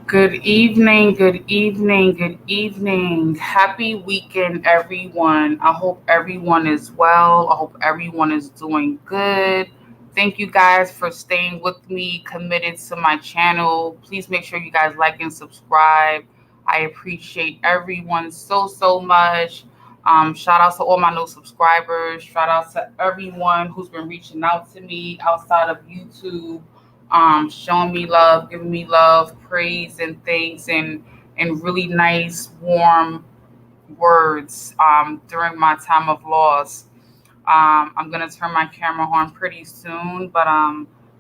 Good evening, good evening, good evening. Happy weekend, everyone. I hope everyone is well. I hope everyone is doing good. Thank you guys for staying with me, committed to my channel. Please make sure you guys like and subscribe. I appreciate everyone so much. Shout out to all my new subscribers. Shout out to everyone who's been reaching out to me outside of YouTube, showing me love, giving me love, praise, and thanks, and really nice, warm words during my time of loss. I'm gonna turn my camera on pretty soon, but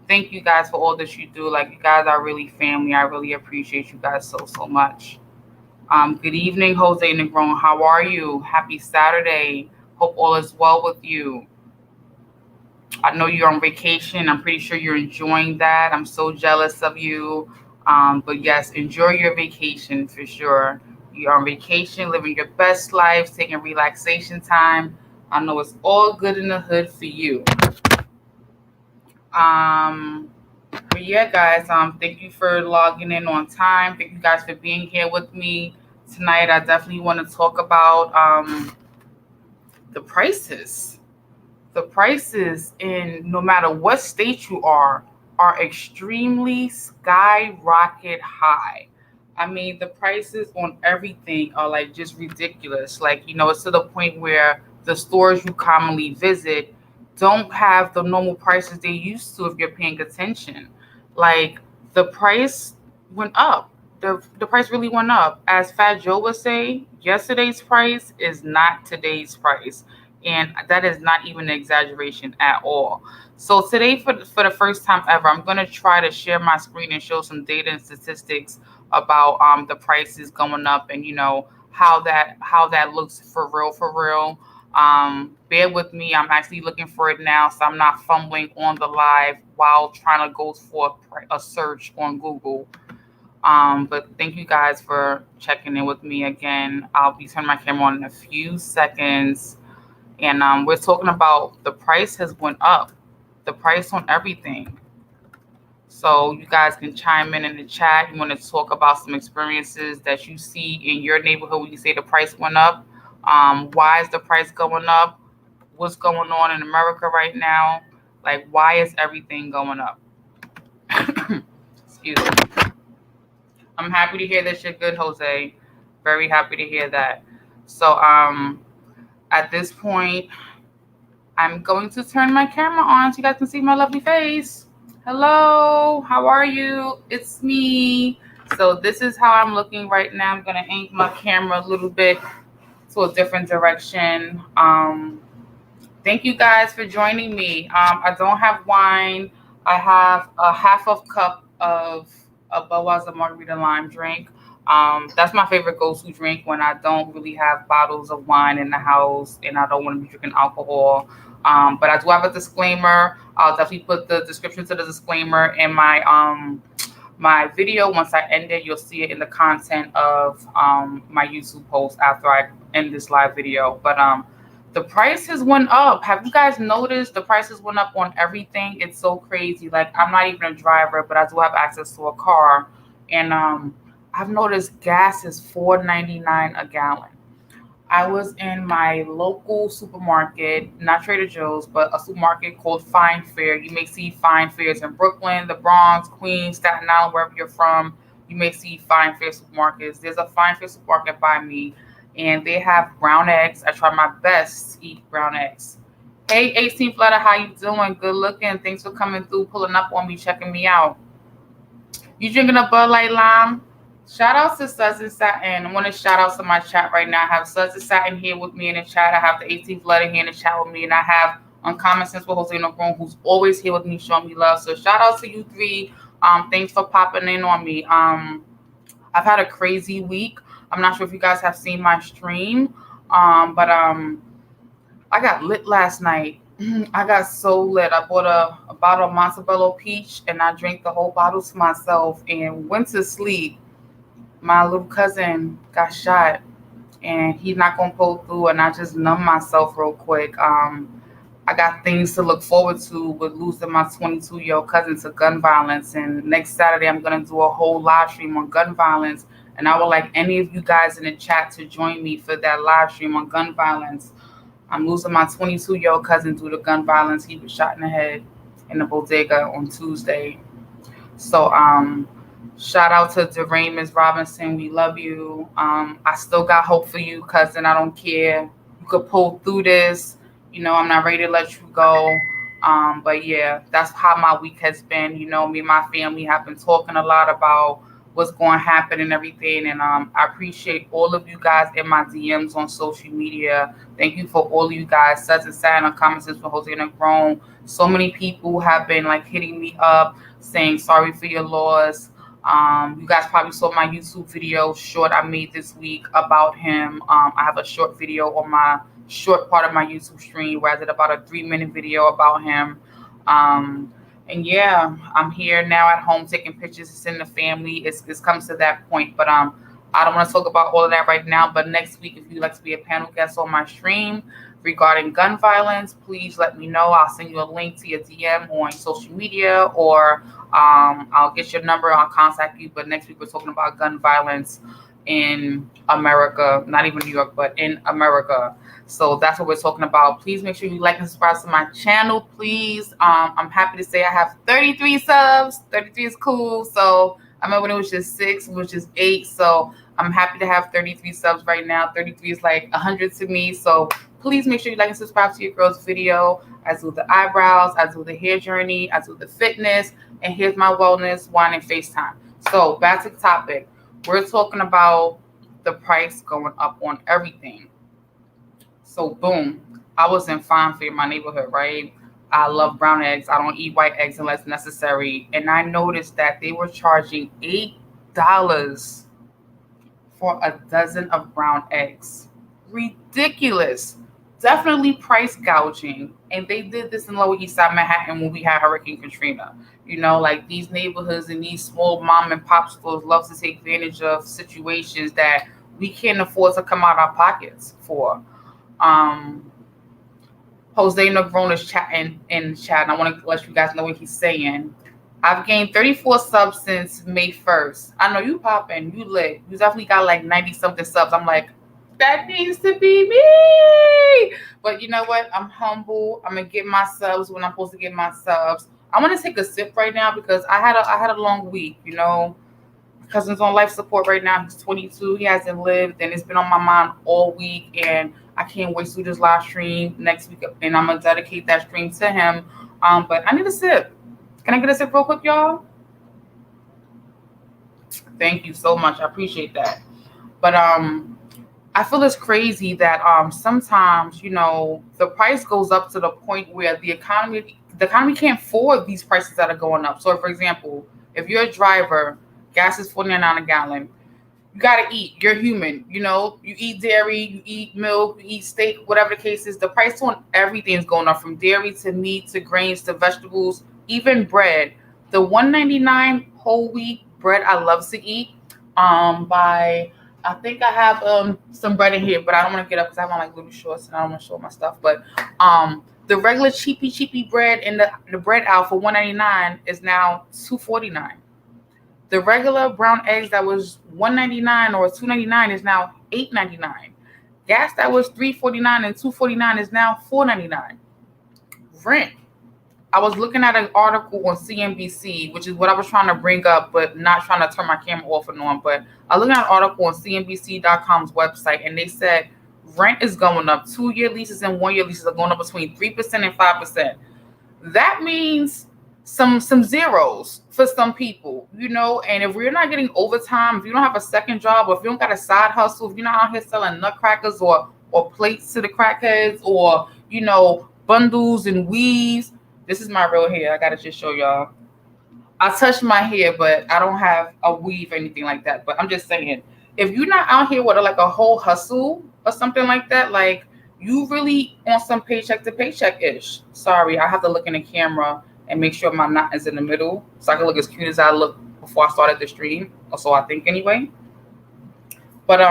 thank you guys for all that you do. Like, you guys are really family. I really appreciate you guys so much. Good evening, Jose Negron. How are you? Happy Saturday. Hope all is well with you. I know you're on vacation. I'm pretty sure you're enjoying that. I'm so jealous of you. But yes, enjoy your vacation for sure. You're on vacation, living your best life, taking relaxation time. I know it's all good in the hood for you. Um, but yeah, guys, thank you for logging in on time. Thank you guys for being here with me tonight. I definitely want to talk about the prices. The prices in no matter what state you are extremely skyrocket high. I mean, the prices on everything are like just ridiculous. Like, it's to the point where the stores you commonly visit don't have the normal prices they used to if you're paying attention. Like, the price went up. The price really went up. As Fat Joe would say, yesterday's price is not today's price, and that is not even an exaggeration at all. So today, for the first time ever, I'm gonna try to share my screen and show some data and statistics about the prices going up, and how that looks for real, for real. Bear with me. I'm actually looking for it now, so I'm not fumbling on the live while trying to go for a search on Google. But thank you guys for checking in with me again. I'll be turning my camera on in a few seconds. And we're talking about the price has went up, the price on everything. So you guys can chime in the chat. You want to talk about some experiences that you see in your neighborhood when you say the price went up. Why is the price going up? What's going on in America right now? Like, why is everything going up? Excuse me. I'm happy to hear that you're good, Jose. Very happy to hear that. So at this point, I'm going to turn my camera on so you guys can see my lovely face. Hello, how are you? It's me. So this is how I'm looking right now. I'm gonna angle my camera a little bit to a different direction. Thank you guys for joining me. I don't have wine. I have a half of cup of a Budweiser margarita lime drink. That's my favorite go-to drink when I don't really have bottles of wine in the house and I don't want to be drinking alcohol. But I do have a disclaimer. I'll definitely put the description to the disclaimer in my video. Once I end it, you'll see it in the content of my YouTube post after I end this live video. But the prices went up. Have you guys noticed the prices went up on everything? It's so crazy. Like, I'm not even a driver, but I do have access to a car, and I've noticed gas is $4.99 a gallon. I was in my local supermarket, not Trader Joe's, but a supermarket called Fine Fair. You may see Fine Fairs in Brooklyn, the Bronx, Queens, Staten Island, wherever you're from. You may see Fine Fair supermarkets. There's a Fine Fair supermarket by me, and they have brown eggs. I try my best to eat brown eggs. Hey, 18th letter, how you doing? Good looking. Thanks for coming through, pulling up on me, checking me out. You drinking a Bud Light Lime? Shout out to Suds and Satin. I want to shout out to my chat right now. I have Suds and Satin here with me in the chat. I have the 18th letter here in the chat with me. And I have Uncommon Sense with Jose Negron, who's always here with me, showing me love. So shout out to you three. Thanks for popping in on me. I've had a crazy week. I'm not sure if you guys have seen my stream. But I got lit last night. I got so lit. I bought a bottle of Montebello Peach, and I drank the whole bottle to myself and went to sleep. My little cousin got shot, and he's not gonna pull through, and I just numbed myself real quick. I got things to look forward to with losing my 22-year-old cousin to gun violence. And next Saturday, I'm going to do a whole live stream on gun violence. And I would like any of you guys in the chat to join me for that live stream on gun violence. I'm losing my 22-year-old cousin due to gun violence. He was shot in the head in the bodega on Tuesday. So shout out to DeRay, Ms. Robinson. We love you. I still got hope for you, cousin. I don't care. You could pull through this. You know, I'm not ready to let you go. But yeah, that's how my week has been. You know, me and my family have been talking a lot about what's going to happen and everything. And I appreciate all of you guys in my DMs on social media. Thank you for all of you guys. Such a sad on comments for Jose Negron. So many people have been like hitting me up saying sorry for your loss. You guys probably saw my YouTube video short I made this week about him. I have a short video on my short part of my YouTube stream where I did about a 3-minute video about him. And yeah, I'm here now at home taking pictures. It's in the family. It's comes to that point. But I don't want to talk about all of that right now. But next week, if you'd like to be a panel guest on my stream regarding gun violence, please let me know. I'll send you a link to your DM on social media, or I'll get your number. I'll contact you. But next week, we're talking about gun violence in America, not even New York, but in America. So that's what we're talking about. Please make sure you like and subscribe to my channel, please. I'm happy to say I have 33 subs. 33 is cool. So I remember when it was just 6, it was just 8. So I'm happy to have 33 subs right now. 33 is like 100 to me. So please make sure you like and subscribe to your girl's video. I do the eyebrows, I do the hair journey, I do the fitness, and here's my wellness, wine, and FaceTime. So back to the topic. We're talking about the price going up on everything. So boom, I was in Fine Fair, my neighborhood, right? I love brown eggs. I don't eat white eggs unless necessary. And I noticed that they were charging $8 for a dozen of brown eggs. Ridiculous. Definitely price gouging. And they did this in Lower East Side Manhattan when we had Hurricane Katrina. You know, like these neighborhoods and these small mom and pop stores love to take advantage of situations that we can't afford to come out our pockets for. Jose Negron is chatting in the chat, and I want to let you guys know what he's saying. I've gained 34 subs since May 1st. I know you popping, you lit. You definitely got like 90-something subs. I'm like, that needs to be me. But you know what? I'm humble. I'm gonna get my subs when I'm supposed to get my subs. I want to take a sip right now because I had a long week. You know, my cousin's on life support right now. He's 22. He hasn't lived, and it's been on my mind all week. And I can't wait to do this live stream next week, and I'm gonna dedicate that stream to him. But I need a sip. Can I get a sip real quick, y'all? Thank you so much. I appreciate that. But I feel it's crazy that sometimes, you know, the price goes up to the point where the economy can't afford these prices that are going up. So, for example, if you're a driver, gas is $49 a gallon. You gotta eat. You're human. You know, you eat dairy, you eat milk, you eat steak, whatever the case is. The price on everything is going up, from dairy to meat to grains to vegetables, even bread. The $1.99 whole wheat bread I love to eat. I think I have some bread in here, but I don't want to get up because I have on like little shorts and I don't want to show my stuff. But the regular cheapy bread in the bread aisle for $1.99 is now $2.49. The regular brown eggs that was $1.99 or $2.99 is now $8.99. Gas that was $3.49 and $2.49 is now $4.99. Rent. I was looking at an article on CNBC, which is what I was trying to bring up, but not trying to turn my camera off and on. But I was looking at an article on CNBC.com's website, and they said rent is going up. 2-year leases and 1-year leases are going up between 3% and 5%. That means some zeros for some people, you know. And if we're not getting overtime, if you don't have a second job, or if you don't got a side hustle, if you're not out here selling nutcrackers or plates to the crackheads, or, you know, bundles and weaves. This is my real hair. I gotta just show y'all. I touched my hair, but I don't have a weave or anything like that. But I'm just saying, if you're not out here with a whole hustle or something like that, like you really on some paycheck to paycheck ish. Sorry, I have to look in the camera and make sure my knot is in the middle so I can look as cute as I look before I started the stream, or so I think anyway. But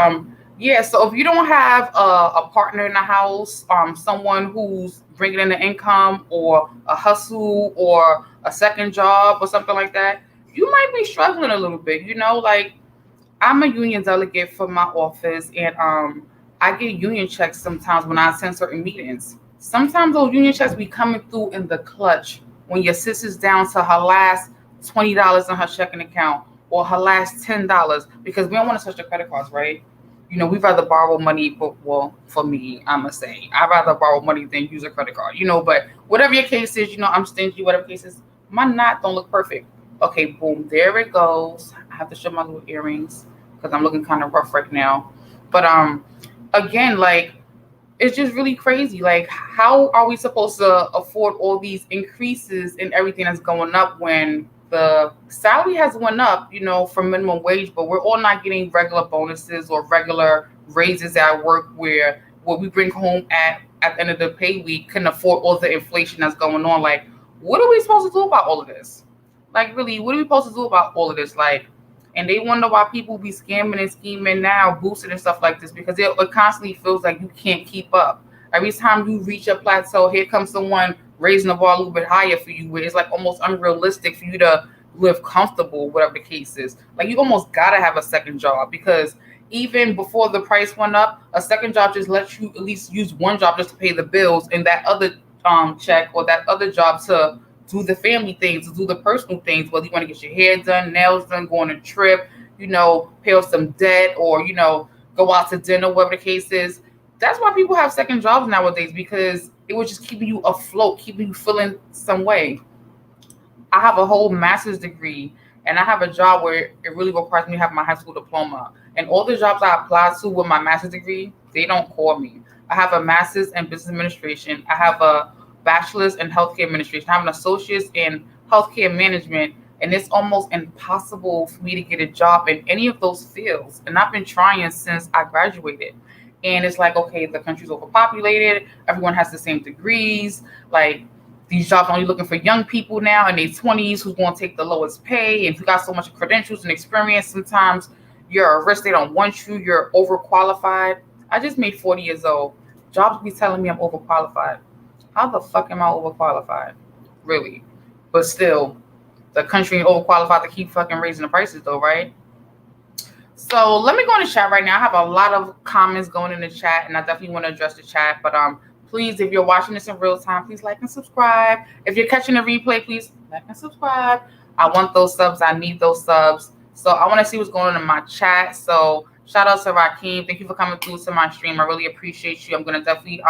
Yeah, so if you don't have a partner in the house, someone who's bringing in the income or a hustle or a second job or something like that, you might be struggling a little bit. Like I'm a union delegate for my office, and I get union checks sometimes when I attend certain meetings. Sometimes those union checks be coming through in the clutch when your sister's down to her last $20 in her checking account or her last $10 because we don't want to touch the credit cards, right? We'd rather borrow money, but well, for me, I must say, I'd rather borrow money than use a credit card. But whatever your case is, I'm stingy. Whatever case is, my knot don't look perfect. Okay, boom, there it goes. I have to show my little earrings because I'm looking kind of rough right now. But again, like it's just really crazy. Like, how are we supposed to afford all these increases in everything that's going up when the salary has went up, for minimum wage, but we're all not getting regular bonuses or regular raises at work where what we bring home at the end of the pay week can afford all the inflation that's going on. Like, what are we supposed to do about all of this? Like, really, what are we supposed to do about all of this? Like, and they wonder why people be scamming and scheming now, boosting and stuff like this, because it constantly feels like you can't keep up. Every time you reach a plateau, here comes someone raising the bar a little bit higher for you, where it's like almost unrealistic for you to live comfortable, whatever the case is. Like, you almost gotta have a second job because even before the price went up, a second job just lets you at least use one job just to pay the bills, and that other check or that other job to do the family things, to do the personal things, whether you want to get your hair done, nails done, go on a trip, pay off some debt, or, go out to dinner, whatever the case is. That's why people have second jobs nowadays, because it was just keeping you afloat, keeping you feeling some way. I have a whole master's degree, and I have a job where it really requires me to have my high school diploma. And all the jobs I apply to with my master's degree, they don't call me. I have a master's in business administration. I have a bachelor's in healthcare administration. I have an associate's in healthcare management. And it's almost impossible for me to get a job in any of those fields. And I've been trying since I graduated. And it's like, okay, the country's overpopulated. Everyone has the same degrees. Like, these jobs are only looking for young people now in their 20s who's going to take the lowest pay. And if you got so much credentials and experience, sometimes you're a risk. They don't want you. You're overqualified. I just made 40 years old. Jobs be telling me I'm overqualified. How the fuck am I overqualified? Really? But still, the country ain't overqualified to keep fucking raising the prices though, right? So let me go in the chat right now. I have a lot of comments going in the chat, and I definitely want to address the chat. But please, if you're watching this in real time, please like and subscribe. If you're catching the replay, please like and subscribe. I want those subs. I need those subs. So I want to see what's going on in my chat. So shout out to Rakeem. Thank you for coming through to my stream. I really appreciate you. I'm gonna definitely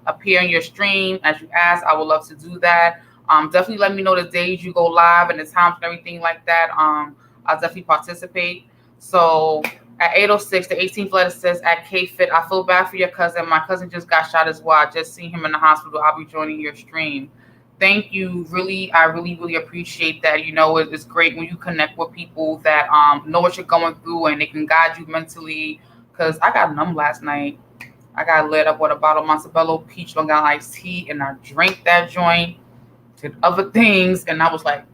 appear in your stream as you asked. I would love to do that. Definitely let me know the days you go live and the times and everything like that. I'll definitely participate. So at 8:06, the 18th letter says at KFIT, I feel bad for your cousin. My cousin just got shot as well. I just seen him in the hospital. I'll be joining your stream. Thank you. I really appreciate that. It's great when you connect with people that know what you're going through and they can guide you mentally. Because I got numb last night. I got lit up with a bottle of Montebello peach Long Island iced tea, and I drank that joint, did other things, and I was like,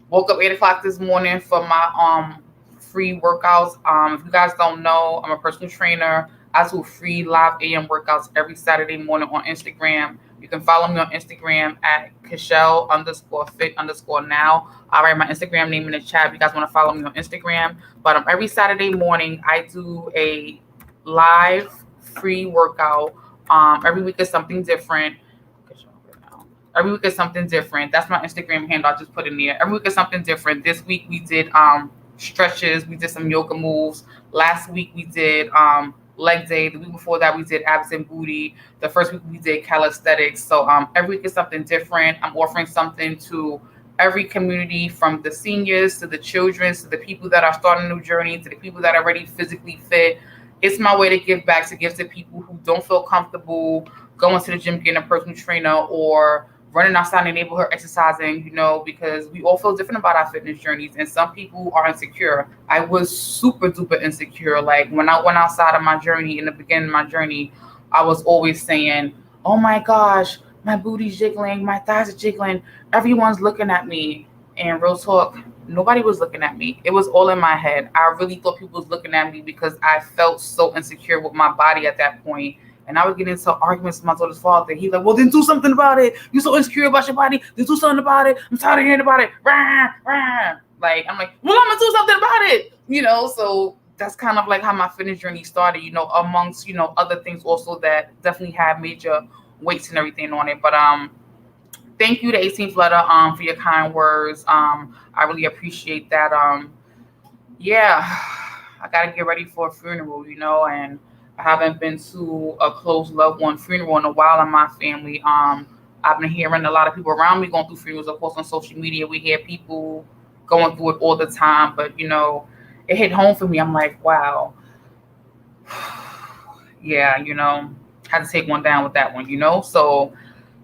woke up 8 o'clock this morning for my free workouts. If you guys don't know, I'm a personal trainer. I do free live AM workouts every Saturday morning on Instagram. You can follow me on Instagram at Kashelle_fit_now. I'll write my Instagram name in the chat if you guys want to follow me on Instagram. But every Saturday morning, I do a live free workout. Every week is something different. Every week is something different. That's my Instagram handle. I just put in there. Every week is something different. This week we did stretches. We did some yoga moves. Last week we did leg day. The week before that we did abs and booty. The first week we did calisthenics. So every week is something different. I'm offering something to every community, from the seniors to the children to the people that are starting a new journey to the people that are already physically fit. It's my way to give back, to give to people who don't feel comfortable going to the gym, getting a personal trainer, or running outside in the neighborhood, exercising, because we all feel different about our fitness journeys. And some people are insecure. I was super duper insecure. Like, when I went outside of my journey, in the beginning of my journey, I was always saying, oh my gosh, my booty's jiggling, my thighs are jiggling, everyone's looking at me. And real talk, Nobody was looking at me. It was all in my head. I really thought people was looking at me because I felt so insecure with my body at that point. And I would get into arguments with my daughter's father. He's like, well, then do something about it. You're so insecure about your body. Then do something about it. I'm tired of hearing about it. Rah, rah. Like, I'm like, well, I'm going to do something about it. So that's kind of like how my fitness journey started, amongst, other things also that definitely had major weights and everything on it. But thank you to 18th letter for your kind words. I really appreciate that. Yeah, I gotta get ready for a funeral, and I haven't been to a close loved one funeral in a while in my family. I've been hearing a lot of people around me going through funerals. Of course, on social media, we hear people going through it all the time. But it hit home for me. I'm like, wow, yeah, had to take one down with that one, So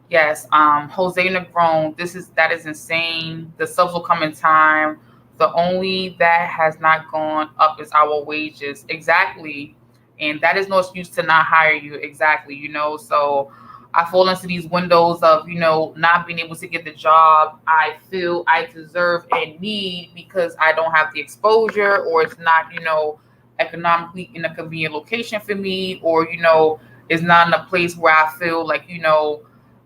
yes, Jose Negron, that is insane. The subs will come in time. The only that has not gone up is our wages. Exactly. And that is no excuse to not hire you. Exactly. So I fall into these windows of, not being able to get the job I feel I deserve and need because I don't have the exposure, or it's not, economically in a convenient location for me, or, it's not in a place where I feel like,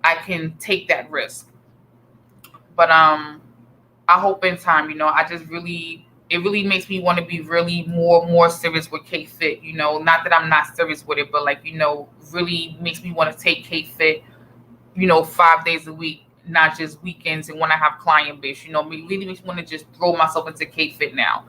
I can take that risk. But I hope in time, it really makes me want to be really more serious with KFIT, not that I'm not serious with it, but like, really makes me want to take KFIT, 5 days a week, not just weekends and when I have client base, it really makes me want to just throw myself into KFIT now.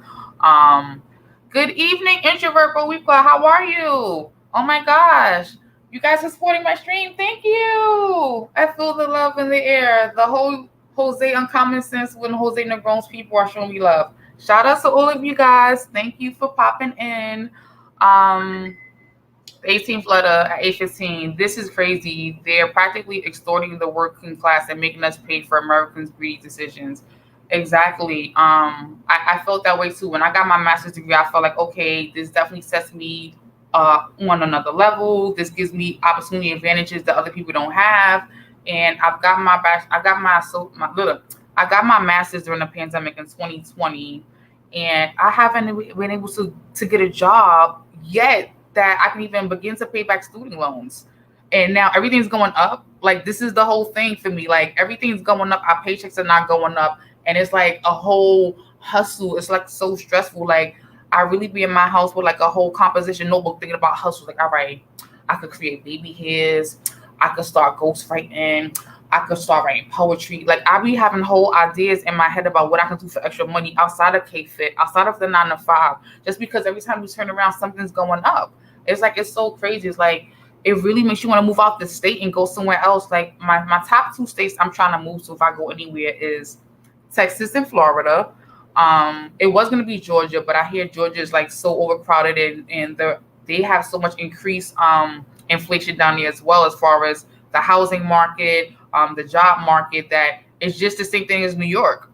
Good evening, introvert Boricua. How are you? Oh my gosh. You guys are supporting my stream. Thank you. I feel the love in the air. The whole Jose Uncommon Sense when Jose Negron's people are showing me love. Shout out to all of you guys. Thank you for popping in. 18th letter at 8:15. This is crazy. They're practically extorting the working class and making us pay for Americans' greedy decisions. Exactly. I felt that way too. When I got my master's degree, I felt like, okay, this definitely sets me on another level. This gives me opportunity advantages that other people don't have. And I got my master's during the pandemic in 2020, and I haven't been able to get a job yet that I can even begin to pay back student loans. And now everything's going up. Like, this is the whole thing for me. Like, everything's going up. Our paychecks are not going up. And it's like a whole hustle. It's like so stressful. Like, I really be in my house with like a whole composition notebook thinking about hustles. Like, all right, I could create baby hairs. I could start ghostwriting. I could start writing poetry. Like, I be having whole ideas in my head about what I can do for extra money outside of KFIT, outside of the 9 to 5, just because every time you turn around, something's going up. It's like, it's so crazy. It's like, it really makes you want to move out the state and go somewhere else. Like, my top 2 states I'm trying to move to if I go anywhere is Texas and Florida. It was going to be Georgia, but I hear Georgia is like so overcrowded and they have so much increased inflation down there as well, as far as the housing market, the job market, that it's just the same thing as New York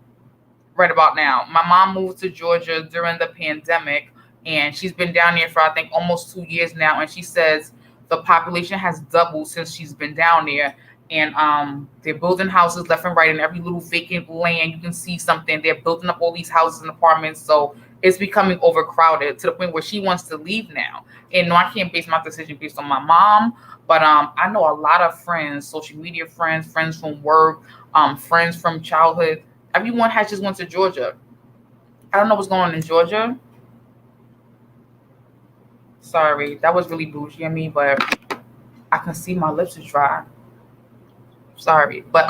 right about now. My mom moved to Georgia during the pandemic, and she's been down there for, I think, almost 2 years now. And she says the population has doubled since she's been down there. And they're building houses left and right, and every little vacant land you can see something. They're building up all these houses and apartments. So it's becoming overcrowded to the point where she wants to leave now. And no, I can't base my decision based on my mom, but I know a lot of friends, social media friends, friends from work, friends from childhood. Everyone has just went to Georgia. I don't know what's going on in Georgia. Sorry, that was really bougie of me, but I can see my lips are dry. Sorry, but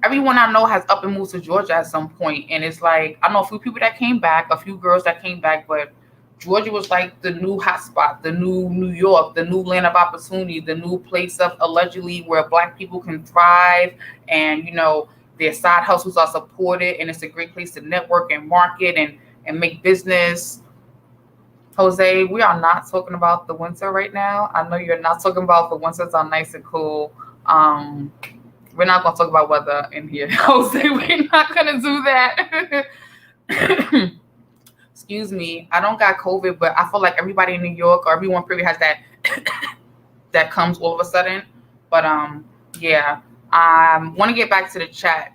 everyone I know has up and moved to Georgia at some point, and it's like, I know a few people that came back, a few girls that came back, but Georgia was like the new hotspot, the new New York, the new land of opportunity, the new place of allegedly where Black people can thrive, and their side hustles are supported, and it's a great place to network and market and make business. Jose, we are not talking about the winter right now. I know you're not talking about the winters are nice and cool. We're not going to talk about weather in here, Jose. We're not going to do that. Excuse me. I don't got COVID, but I feel like everybody in New York, or everyone pretty has that that comes all of a sudden. But yeah, I want to get back to the chat.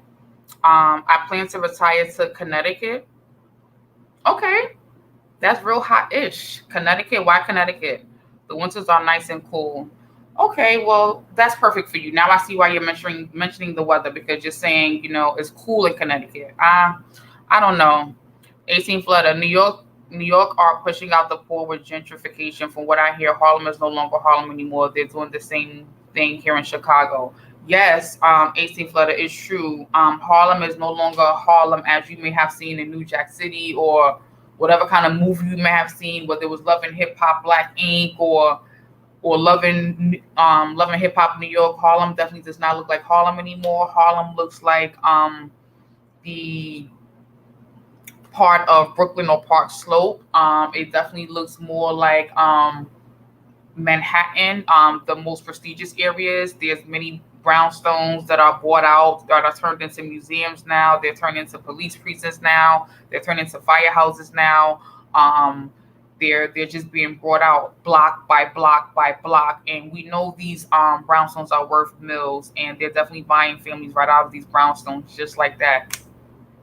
I plan to retire to Connecticut. Okay, that's real hot-ish. Connecticut, why Connecticut? The winters are nice and cool. Okay, well, that's perfect for you. Now I see why you're mentioning the weather, because you're saying, it's cool in Connecticut. I don't know. 18 Florida, New York are pushing out the poor with gentrification. From what I hear, Harlem is no longer Harlem anymore. They're doing the same thing here in Chicago. Yes, 18 Florida is true. Harlem is no longer Harlem as you may have seen in New Jack City, or whatever kind of movie you may have seen, whether it was Love and Hip Hop, Black Ink, or Loving Hip Hop New York. Harlem definitely does not look like Harlem anymore. Harlem looks like the part of Brooklyn or Park Slope. It definitely looks more like Manhattan, the most prestigious areas. There's many brownstones that are bought out, that are turned into museums now. They're turned into police precincts now. They're turned into firehouses now. They're just being brought out block by block by block, and we know these brownstones are worth mills, and they're definitely buying families right out of these brownstones just like that.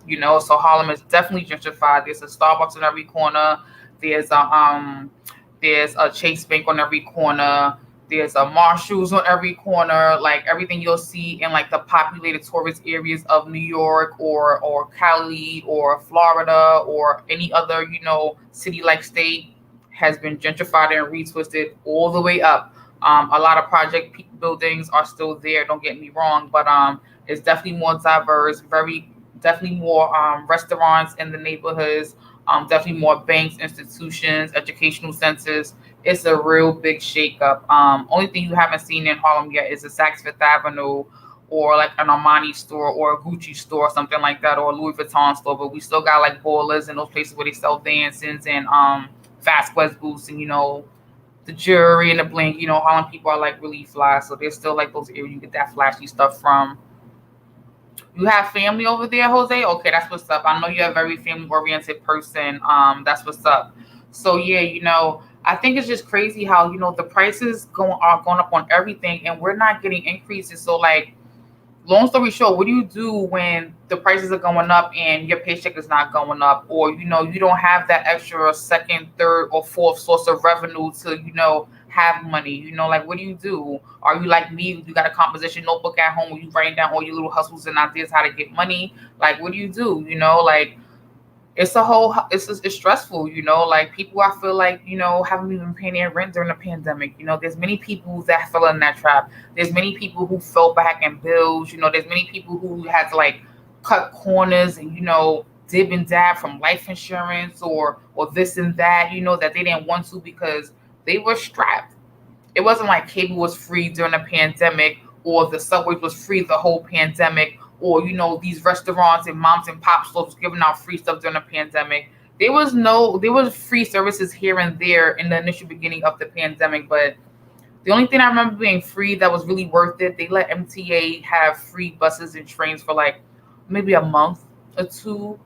So Harlem is definitely gentrified. There's a Starbucks on every corner. There's a Chase Bank on every corner. There's a Marshalls on every corner. Like everything you'll see in like the populated tourist areas of New York or Cali or Florida or any other city like state has been gentrified and retwisted all the way up. A lot of project buildings are still there. Don't get me wrong, but it's definitely more diverse. Definitely more restaurants in the neighborhoods. Definitely more banks, institutions, educational centers. It's a real big shakeup. Only thing you haven't seen in Harlem yet is a Saks Fifth Avenue, or like an Armani store, or a Gucci store, something like that, or a Louis Vuitton store. But we still got like Ballers and those places where they sell dancings and Fast West boots and the jewelry and the bling. Harlem people are like really fly, so there's still like those areas you get that flashy stuff from. You have family over there, Jose? Okay, that's what's up. I know you're a very family-oriented person. That's what's up. So yeah, I think it's just crazy how the prices are going up on everything, and we're not getting increases. So like, long story short, what do you do when the prices are going up and your paycheck is not going up, or you don't have that extra second, third, or fourth source of revenue to have money? Like, what do you do? Are you like me? You got a composition notebook at home where you writing down all your little hustles and ideas how to get money? Like, what do you do? Like, it's stressful. Like, people, I feel like haven't even paying their rent during the pandemic. There's many people that fell in that trap. There's many people who fell back in bills. There's many people who had to like cut corners and dib and dab from life insurance or this and that. That they didn't want to because they were strapped. It wasn't like cable was free during the pandemic, or the subways was free the whole pandemic, or these restaurants and moms and pop stores giving out free stuff during the pandemic. There was free services here and there in the initial beginning of the pandemic, but the only thing I remember being free that was really worth it, they let MTA have free buses and trains for like maybe a month or two,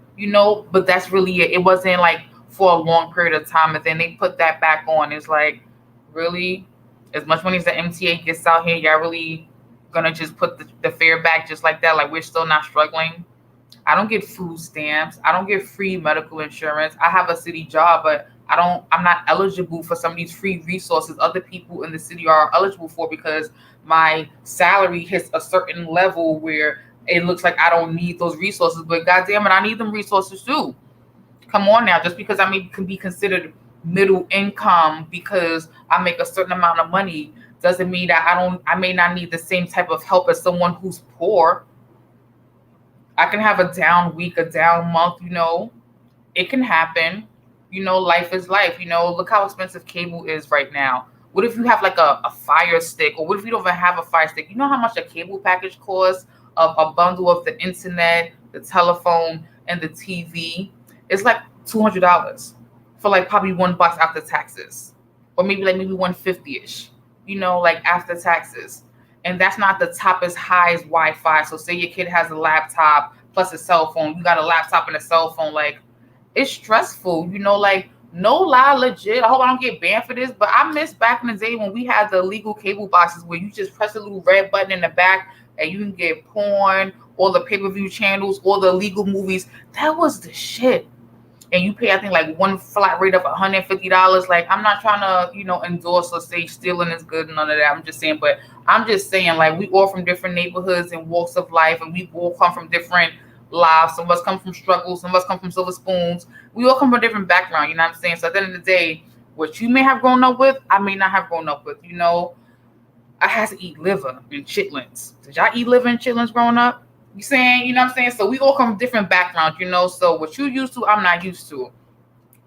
but that's really it. It wasn't like for a long period of time, and then they put that back on. It's like, really, as much money as the MTA gets out here, y'all really gonna just put the fare back just like that? Like, we're still not struggling? I don't get food stamps. I don't get free medical insurance. I have a city job, but I'm not eligible for some of these free resources other people in the city are eligible for, because my salary hits a certain level where it looks like I don't need those resources. But goddamn it, I need them resources too. Come on now, just because can be considered middle income because I make a certain amount of money doesn't mean that I may not need the same type of help as someone who's poor. I can have a down week, a down month, it can happen. Life is life. Look how expensive cable is right now. What if you have like a Fire Stick, or what if you don't even have a Fire Stick? You know how much a cable package costs of a bundle of the internet, the telephone, and the TV? It's like $200 for like probably $1 after taxes, or maybe 150-ish, like after taxes. And that's not the top as high as Wi-Fi. So say your kid has a laptop plus a cell phone, you got a laptop and a cell phone, like, it's stressful, like, no lie, legit. I hope I don't get banned for this, but I miss back in the day when we had the illegal cable boxes where you just press a little red button in the back and you can get porn all the pay-per-view channels, all the illegal movies. That was the shit. And you pay, I think, like one flat rate of $150. Like, I'm not trying to, endorse or say stealing is good and none of that. I'm just saying, but I'm just saying, like, we all from different neighborhoods and walks of life, and we all come from different lives. Some of us come from struggles, some of us come from silver spoons. We all come from a different background, you know what I'm saying? So at the end of the day, what you may have grown up with, I may not have grown up with, I had to eat liver and chitlins. Did y'all eat liver and chitlins growing up? You saying, you know what I'm saying? So we all come from different backgrounds, so what you used to, I'm not used to.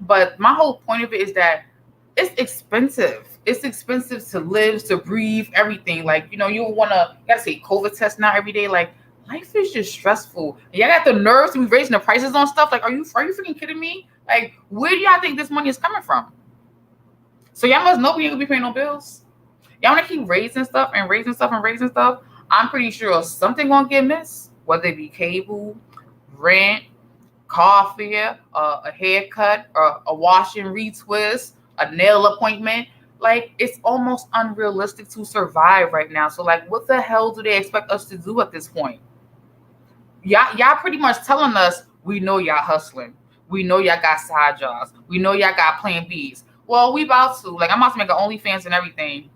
But my whole point of it is that it's expensive. It's expensive to live, to breathe, everything. Like, you gotta say COVID test now every day. Like, life is just stressful. And y'all got the nerves to be raising the prices on stuff. Like, are you freaking kidding me? Like, where do y'all think this money is coming from? So y'all must know we ain't gonna be paying no bills. Y'all wanna keep raising stuff and raising stuff and raising stuff. I'm pretty sure something gonna get missed, whether it be cable, rent, car fare, a haircut, or a wash and retwist, a nail appointment. Like, it's almost unrealistic to survive right now. So, like, what the hell do they expect us to do at this point? Y'all pretty much telling us, we know y'all hustling. We know y'all got side jobs. We know y'all got plan Bs. Well, we about to. Like, I'm about to make an OnlyFans and everything.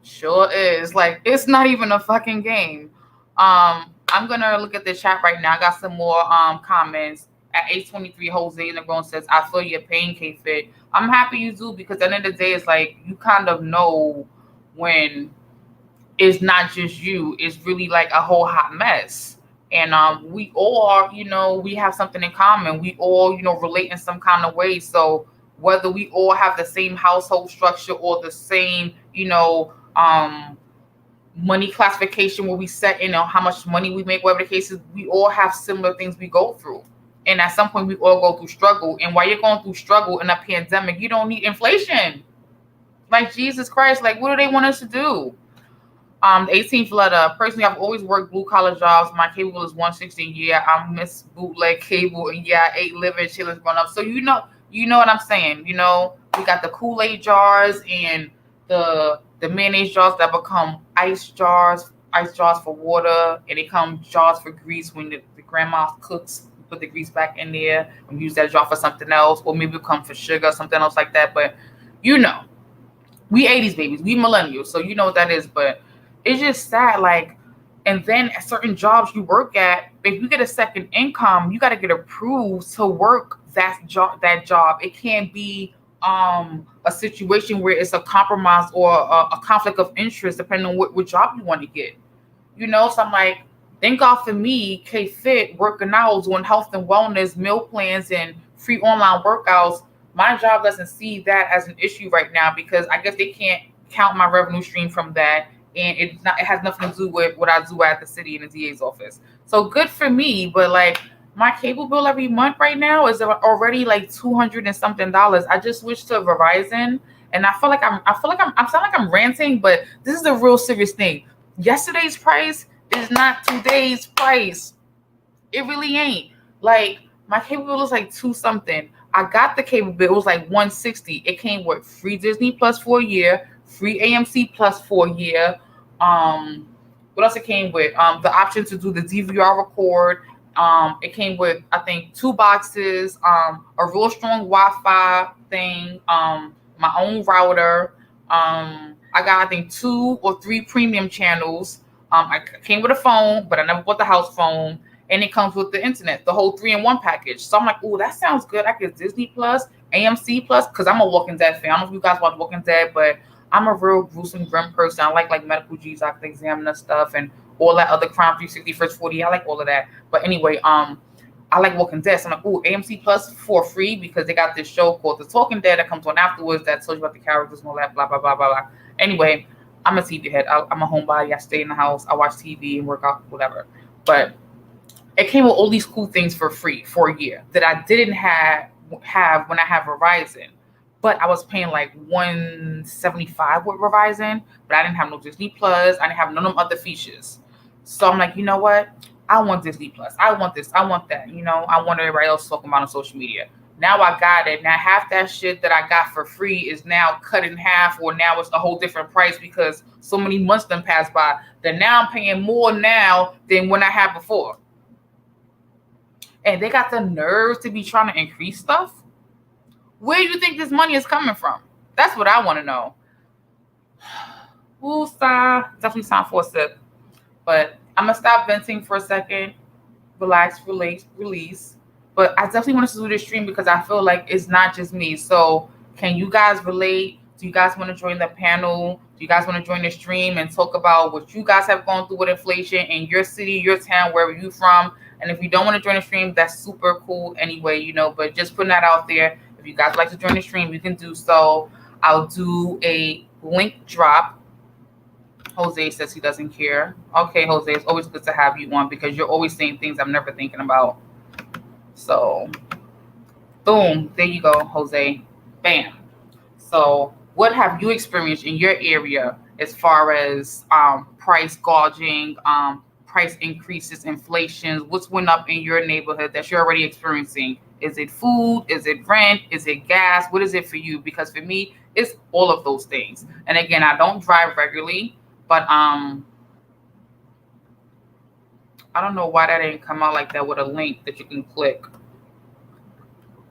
Sure is. Like, it's not even a fucking game. I'm gonna look at the chat right now. I got some more comments. At 8:23, Jose Negron says, I feel your pain, KFIT. I'm happy you do, because at the end of the day, it's like you kind of know when it's not just you. It's really like a whole hot mess. And we all are, we have something in common. We all, relate in some kind of way. So whether we all have the same household structure or the same, money classification where we set in on how much money we make, whatever the case is, we all have similar things we go through. And at some point, we all go through struggle. And while you're going through struggle in a pandemic, you don't need inflation. Like, Jesus Christ, like, what do they want us to do? The 18th letter. Personally, I've always worked blue-collar jobs. My cable bill is $160 a year. I miss bootleg cable. And yeah, I ate liver and chitlins growing up. So you know what I'm saying. We got the Kool-Aid jars and the mayonnaise jars that become ice jars for water. And they come jars for grease when the grandma cooks. Put the grease back in there and use that jar for something else, or maybe come for sugar, something else like that. But we 80s babies, we millennials, so you know what that is. But it's just sad, like, and then at certain jobs you work at, if you get a second income, you got to get approved to work that job. It can't be a situation where it's a compromise or a conflict of interest, depending on what job you want to get. So I'm like, thank God for me, KFIT, working out, doing health and wellness, meal plans, and free online workouts. My job doesn't see that as an issue right now, because I guess they can't count my revenue stream from that. And it has nothing to do with what I do at the city in the DA's office. So good for me. But like, my cable bill every month right now is already like $200 and something. I just switched to Verizon, and I feel like I'm sounding like I'm ranting, but this is a real serious thing. Yesterday's price is not today's price. It really ain't. Like, my cable bill was like $2 something. I got the cable bill. It was like $160. It came with free Disney Plus for a year, free AMC Plus for a year. What else it came with? The option to do the DVR record. It came with, I think, 2 boxes, a real strong Wi-Fi thing, my own router. I got, I think, 2 or 3 premium channels. I came with a phone, but I never bought the house phone. And it comes with the internet, the whole 3-in-1 package. So I'm like, oh, that sounds good. I get Disney Plus, AMC Plus, because I'm a Walking Dead fan. I don't know if you guys watch Walking Dead, but I'm a real gruesome, grim person. I like medical G's, I can examine stuff and all that other Crime 360, First 40. I like all of that. But anyway, I like Walking Dead. So I'm like, ooh, AMC Plus for free, because they got this show called The Talking Dead that comes on afterwards that tells you about the characters and all that, blah, blah, blah, blah, blah. Anyway, I'm a TV head. I'm a homebody. I stay in the house. I watch TV and work out, whatever. But it came with all these cool things for free for a year that I didn't have when I had Verizon. But I was paying like $175 with Verizon, but I didn't have no Disney Plus. I didn't have none of them other features. So I'm like, you know what? I want Disney Plus. I want this. I want that. I want everybody else talking about on social media. Now I got it. Now half that shit that I got for free is now cut in half, or now it's a whole different price because so many months done passed by that now I'm paying more now than when I had before. and they got the nerves to be trying to increase stuff. Where do you think this money is coming from? That's what I want to know. Definitely time for a sip. But I'm gonna stop venting for a second, relax, release. But I definitely want us to do this stream because I feel like it's not just me. So can you guys relate? Do you guys want to join the panel? Do you guys want to join the stream and talk about what you guys have gone through with inflation in your city, your town, wherever you from? And if you don't want to join the stream, that's super cool anyway, but just putting that out there. If you guys like to join the stream, you can do so. I'll do a link drop. Jose says he doesn't care. Okay, Jose, it's always good to have you on because you're always saying things I'm never thinking about. So, boom, there you go, Jose. Bam. So, what have you experienced in your area as far as price gouging, price increases, inflations? What's went up in your neighborhood that you're already experiencing? Is it food? Is it rent? Is it gas? What is it for you? Because for me, it's all of those things. And again, I don't drive regularly, but I don't know why that didn't come out like that with a link that you can click.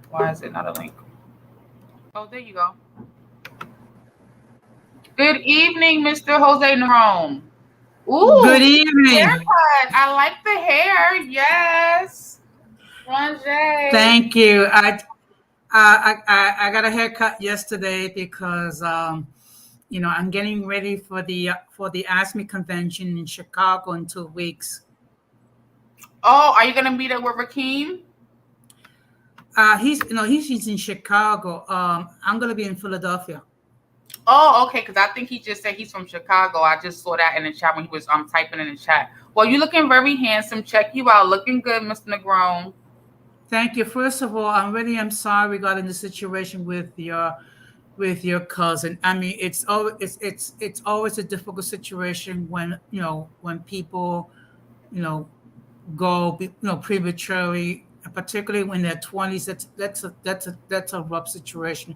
Why is it not a link? Oh, there you go. Good evening, Mr. Jose Nerone. Ooh, good evening. Haircut. I like the hair. Yes. Ranger. Thank you. I got a haircut yesterday because I'm getting ready for the ASME convention in Chicago in 2 weeks. Oh, are you gonna be there with Rakeem? He's in Chicago. I'm gonna be in Philadelphia. Oh, okay, because I think he just said he's from Chicago. I just saw that in the chat when he was typing in the chat. Well, you're looking very handsome. Check you out. Looking good, Mr. Negrone. Thank you. First of all, I'm sorry regarding the situation with your cousin. I mean, it's always a difficult situation when people go prematurely, particularly when they're 20s. That's a rough situation.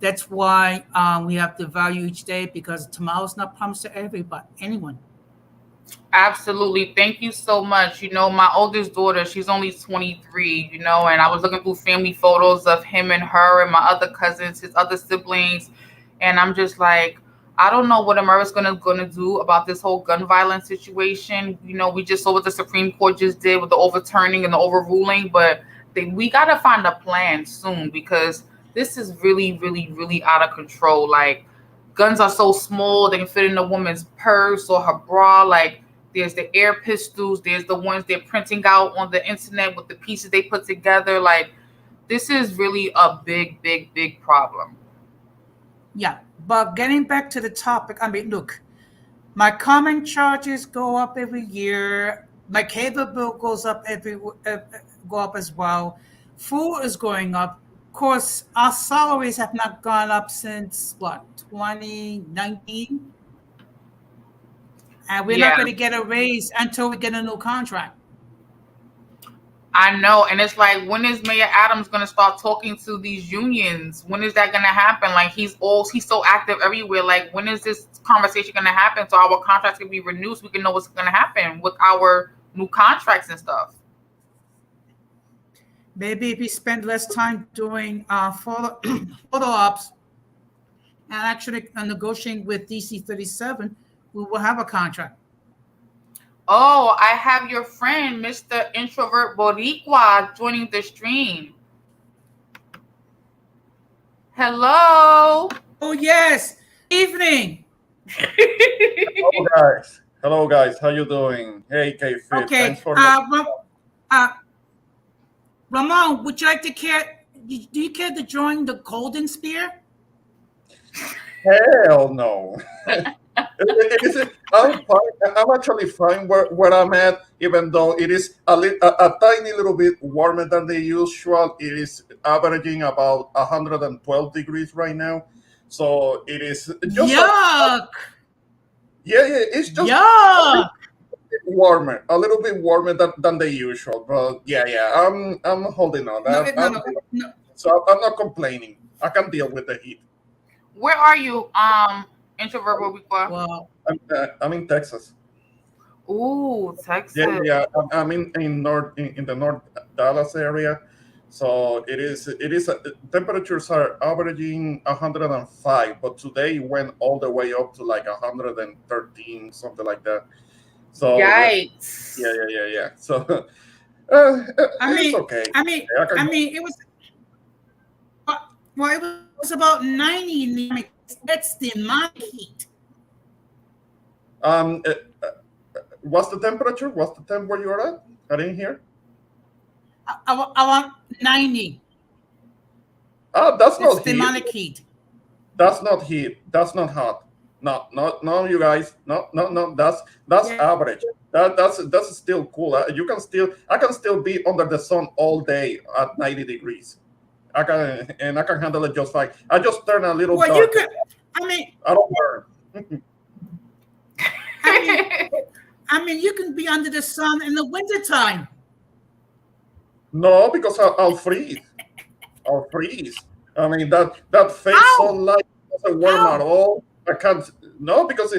That's why we have to value each day, because tomorrow's not promised to anyone. Absolutely. Thank you so much. My oldest daughter, she's only 23, and I was looking through family photos of him and her and my other cousins, his other siblings. And I'm just like, I don't know what America's gonna do about this whole gun violence situation. We just saw what the Supreme Court just did with the overturning and the overruling, but we gotta find a plan soon, because this is really, really, really out of control. Like, guns are so small, they can fit in a woman's purse or her bra. Like, there's the air pistols, there's the ones they're printing out on the internet with the pieces they put together. Like, this is really a big, big, big problem. Yeah, but getting back to the topic, I mean, look, my common charges go up every year. My cable bill goes up go up as well. Food is going up. Of course, our salaries have not gone up since 2019, and we're not going to get a raise until we get a new contract. I know, and it's like, when is Mayor Adams going to start talking to these unions? When is that going to happen? Like, he's so active everywhere. Like, when is this conversation going to happen so our contracts can be renewed so we can know what's going to happen with our new contracts and stuff? Maybe if we spend less time doing follow-ups and actually negotiating with DC 37, we will have a contract. Oh, I have your friend, Mr. Introvert Boricua, joining the stream. Hello. Oh, yes. Evening. Hello, guys. How you doing? Hey, KFIT. Okay. Thanks for Ramon, would you like to do you care to join the Golden Spear? Hell no. I'm actually fine where I'm at, even though it is a tiny little bit warmer than the usual. It is averaging about 112 degrees right now. So it is just yuck. It's just yuck. A little bit warmer than the usual. But I'm holding on. No. So I'm not complaining. I can deal with the heat. Where are you, Introvert Boricua? Well, I'm in Texas. Ooh, Yeah, Texas. yeah. I'm in the North Dallas area, so temperatures are averaging 105, but today it went all the way up to like 113, something like that. So yeah, Yikes. yeah, yeah, yeah. So I it's mean, okay. I mean, I can, it was well, it was about 90 in the Miami. That's demonic heat. um, uh, uh, what's the temperature? What's the temp where you're at? I didn't hear. I want 90. Ah, that's That's not heat. demonic heat. That's not heat. That's not hot. No, no, no, you guys. No, no, no. That's Yeah. average. That's still cool. I can still be under the sun all day at 90 degrees. I can handle it just fine. I just turn a little Well, you darker. could. I mean, I don't burn. I mean, you can be under the sun in the wintertime. No, because I'll freeze. I'll freeze. I mean that fake How? sunlight doesn't warm at How? all. I can't. No, because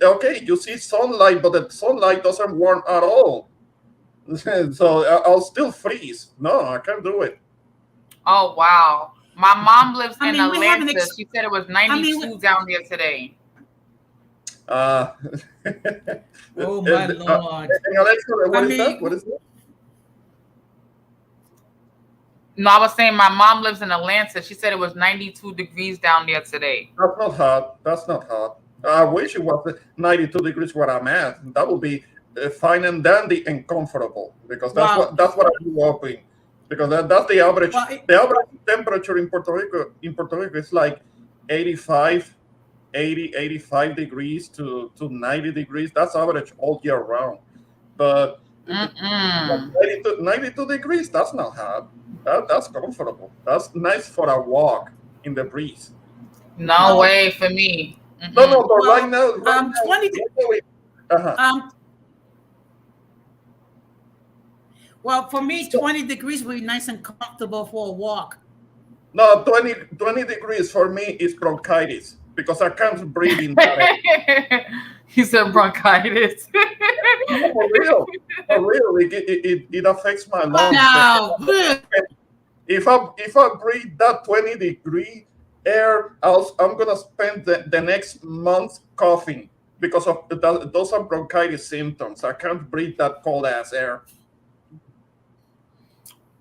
okay, you see sunlight, but the sunlight doesn't warm at all. So I'll still freeze. No, I can't do it. Oh wow. My mom lives I in mean, we have an Atlanta. ex. She said it was I mean, 92 down there today. Uh, oh my lord. Alexa, I what is that? What mean, is that? No, I was saying my mom lives in Atlanta. She said it was 92 degrees down there today. That's not hot. That's not hot. I wish it was 92 degrees where I'm at. That would be fine and dandy and comfortable because wow. that's what I grew up in. Because that's the average. Well, The average temperature in Puerto Rico is like 85, 80, 85 degrees to 90 degrees. That's average all year round. But Mm-mm. 92 degrees, that's not hot. That's comfortable. That's nice for a walk in the breeze. No well, way for me. No, no, Mm-mm. but well. 20. right now uh-huh. Um. Well, for me, So, 20 degrees would be nice and comfortable for a walk. no, 20 degrees for me is bronchitis because I can't breathe in that air. He said bronchitis. No, for real, it affects my But lungs. now, If I breathe that 20-degree air, I'm gonna spend the next month coughing because of those are bronchitis symptoms. I can't breathe that cold ass air.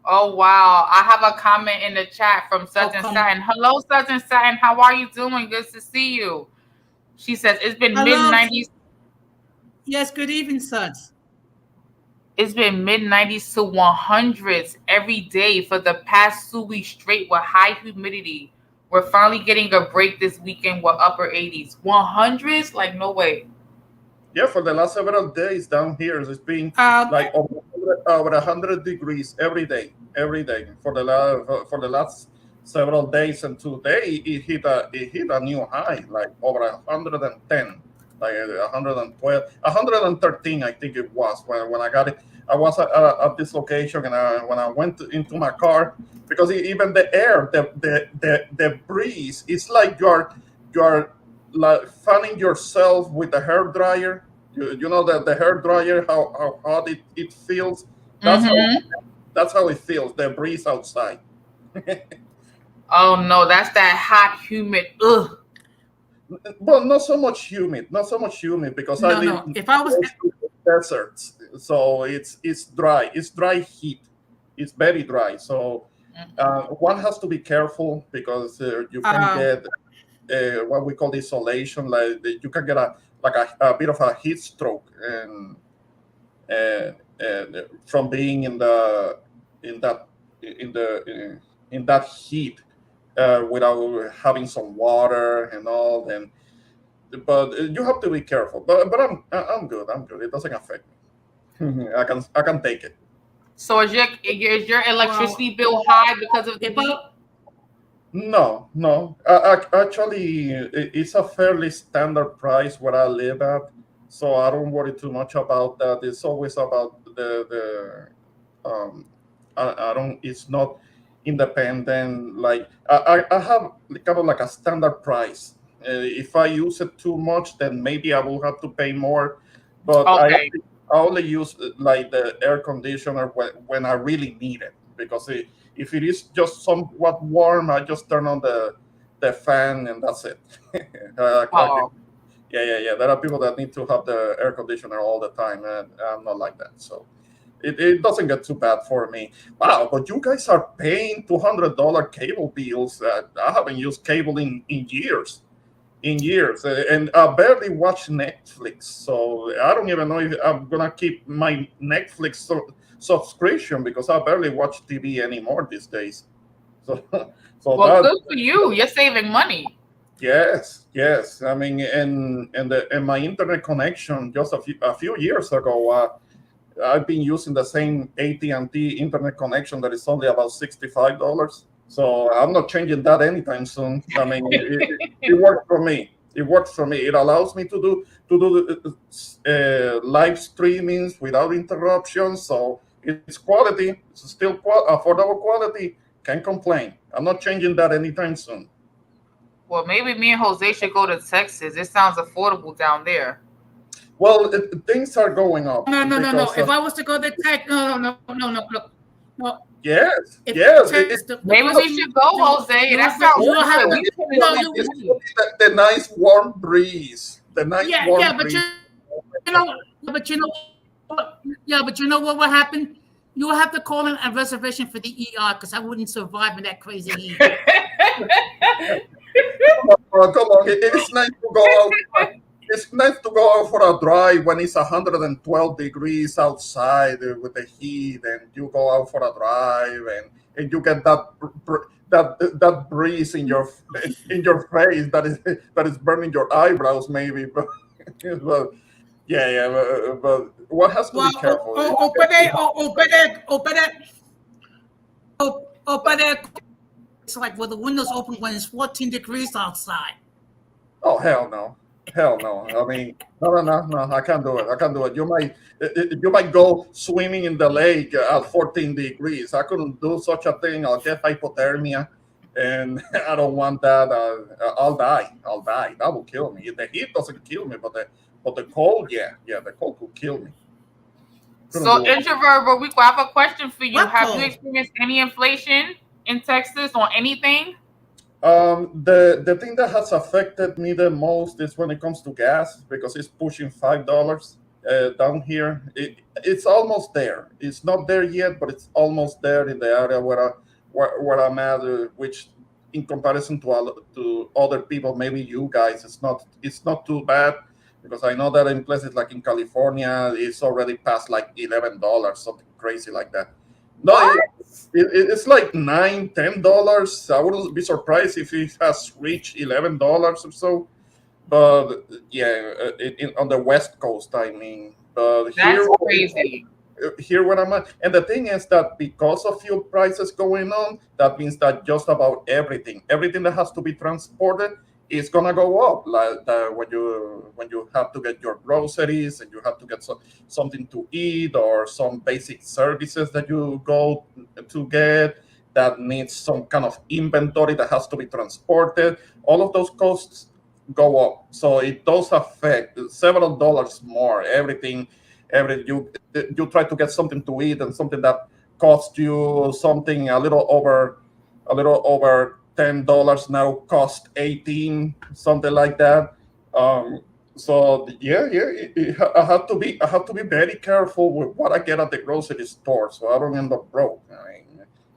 Oh wow. I have a comment in the chat from oh such and come. Satin. Hello, such and Satin. How are you doing? Good to see you. She says it's been mid Hello. 90s. Yes. Good evening, sons. It's been mid 90s to 100s every day for the past 2 weeks straight with high humidity. We're finally getting a break this weekend with upper 80s. 100s? Like, no way. Yeah, for the last several days down here, it's been Um. like over 100 degrees every day for the last several days, and today it hit a new high, like over 110, like 112, 113, I think it was when I got it. I was at this location, and when I went into my car, because even the air, the breeze, it's like you're like fanning yourself with a hair dryer. You know that the hair dryer, how hot it feels. That's how Mm-hmm. that's how it feels. The breeze outside. Oh no, that's that hot, humid. Ugh. Well, not so much humid because I No, live no. If I was, close to the deserts, so it's dry. It's dry heat. It's very dry. So one has to be careful because you can um, get what we call insolation. Like you can get a bit of a heat stroke and from being in that in the in that heat without having some water and all. And but you have to be careful. But I'm good. I'm good. It doesn't affect me. I can take it. So is your well, electricity bill high because of the if heat? I, No, no. Actually, it's a fairly standard price where I live at, so I don't worry too much about that. It's always about the I don't. It's not independent. Like I have kind of like a standard price. If I use it too much, then maybe I will have to pay more. But Okay. I only use like the air conditioner when I really need it, because if it is just somewhat warm, I just turn on the fan and that's it. Oh, Yeah. There are people that need to have the air conditioner all the time, and I'm not like that. So it doesn't get too bad for me. Wow, but you guys are paying $200 cable bills. I haven't used cable in years. In years, and I barely watch Netflix, so I don't even know if I'm gonna keep my Netflix subscription, because I barely watch TV anymore these days. So, so well, that good for you. You're saving money. yes. I mean, and my internet connection just a few years ago, I've been using the same AT&T internet connection that is only about $65. So I'm not changing that anytime soon. I mean, it works for me. It works for me. It allows me to do live streamings without interruptions. So it's quality. It's still affordable quality. Can't complain. I'm not changing that anytime soon. Well, maybe me and Jose should go to Texas. It sounds affordable down there. Well, things are going up No. because If of, I was to go to Tech, no. Look, no. yes, If yes. the Maybe we person should go, Jose. That sounds you have good. to, We spending no, all this you, It's money. the nice warm breeze. The nice warm but breeze. you know, but you know, but you know what will happen? You will have to call in a reservation for the ER because I wouldn't survive in that crazy heat. Come on. It's nice to go out. It's nice to go out for a drive when it's 112 degrees outside with the heat, and you go out for a drive, and you get that breeze in your face that is burning your eyebrows, maybe. But yeah. But one has to Well, be careful. but it's like with the windows open when it's 14 degrees outside. Oh, hell no. Hell no. I mean, no. I can't do it. I can't do it. You might go swimming in the lake at 14 degrees. I couldn't do such a thing. I'll get hypothermia, and I don't want that. I'll die. I'll die. That will kill me. The heat doesn't kill me, but the cold, yeah, the cold could kill me. Couldn't So, do it. introvert Boricua, I have a question for you. What Have you cold? experienced any inflation in Texas on anything? The thing that has affected me the most is when it comes to gas, because it's pushing $5 down here. It's almost there. It's not there yet, but it's almost there in the area where I'm at, which in comparison to other people, maybe you guys, it's not too bad, because I know that in places like in California, it's already past like $11, something crazy like that. No, What? it's like $9, $10. I wouldn't be surprised if it has reached $11 or so. But yeah, on the West Coast, I mean. But That's crazy. here where I'm at, and the thing is that because of fuel prices going on, that means that just about everything that has to be transported is gonna go up. Like when you have to get your groceries, and you have to get something to eat, or some basic services that you go to get that needs some kind of inventory that has to be transported. All of those costs go up, so it does affect several dollars more. You try to get something to eat, and something that cost you something a little over $10 now cost 18, something like that. So yeah, I have to be very careful with what I get at the grocery store, so I don't end up broke.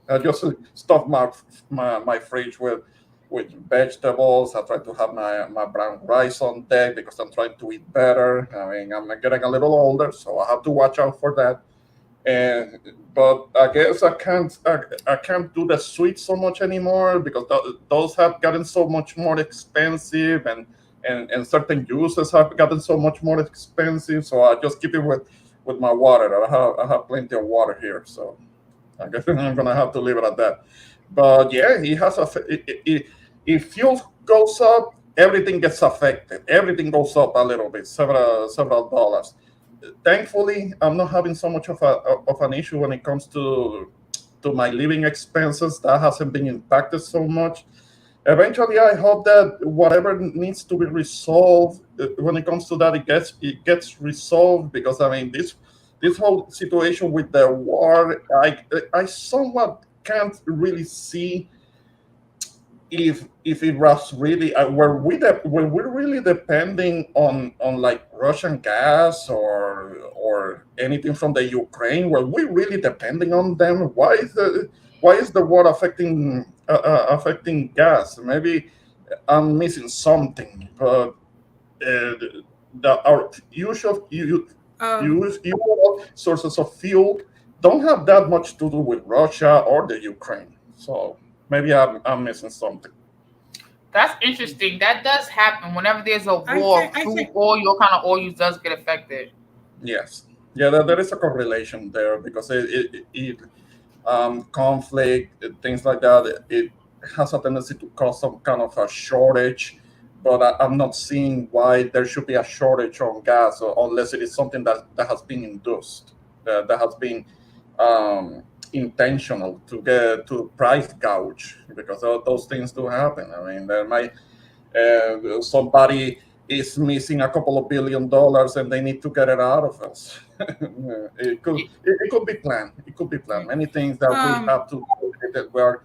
I just stuff my fridge with vegetables. I try to have my brown rice on deck, because I'm trying to eat better. I mean, I'm getting a little older, so I have to watch out for that. And but I guess I can't do the sweets so much anymore, because those have gotten so much more expensive, and certain juices have gotten so much more expensive. So I just keep it with my water. I have plenty of water here, so I guess I'm gonna have to leave it at that. But yeah, he has if fuel goes up, everything gets affected. Everything goes up a little bit, several dollars. Thankfully, I'm not having so much of an issue when it comes to my living expenses. That hasn't been impacted so much. eventually, I hope that whatever needs to be resolved when it comes to that, it gets resolved, because I mean this whole situation with the war, I somewhat can't really see if it was really were we really depending on like Russian gas or anything from the Ukraine? Were we really depending on them? Why is the war affecting gas? Maybe I'm missing something, but our Um, usual sources of fuel don't have that much to do with Russia or the Ukraine. So maybe I'm missing something. That's interesting. That does happen whenever there's a I war. think I Crude think oil, kind of oil does get affected. Yes. Yeah, there is a correlation there, because conflict, things like that, it has a tendency to cause some kind of a shortage. But I'm not seeing why there should be a shortage on gas, unless it is something that has been induced, that has been um, intentional to get to price gouge, because those things do happen. I mean, there might somebody is missing a couple of $1 billion and they need to get it out of us. It could be planned. It could be planned. Many things that we um have to that were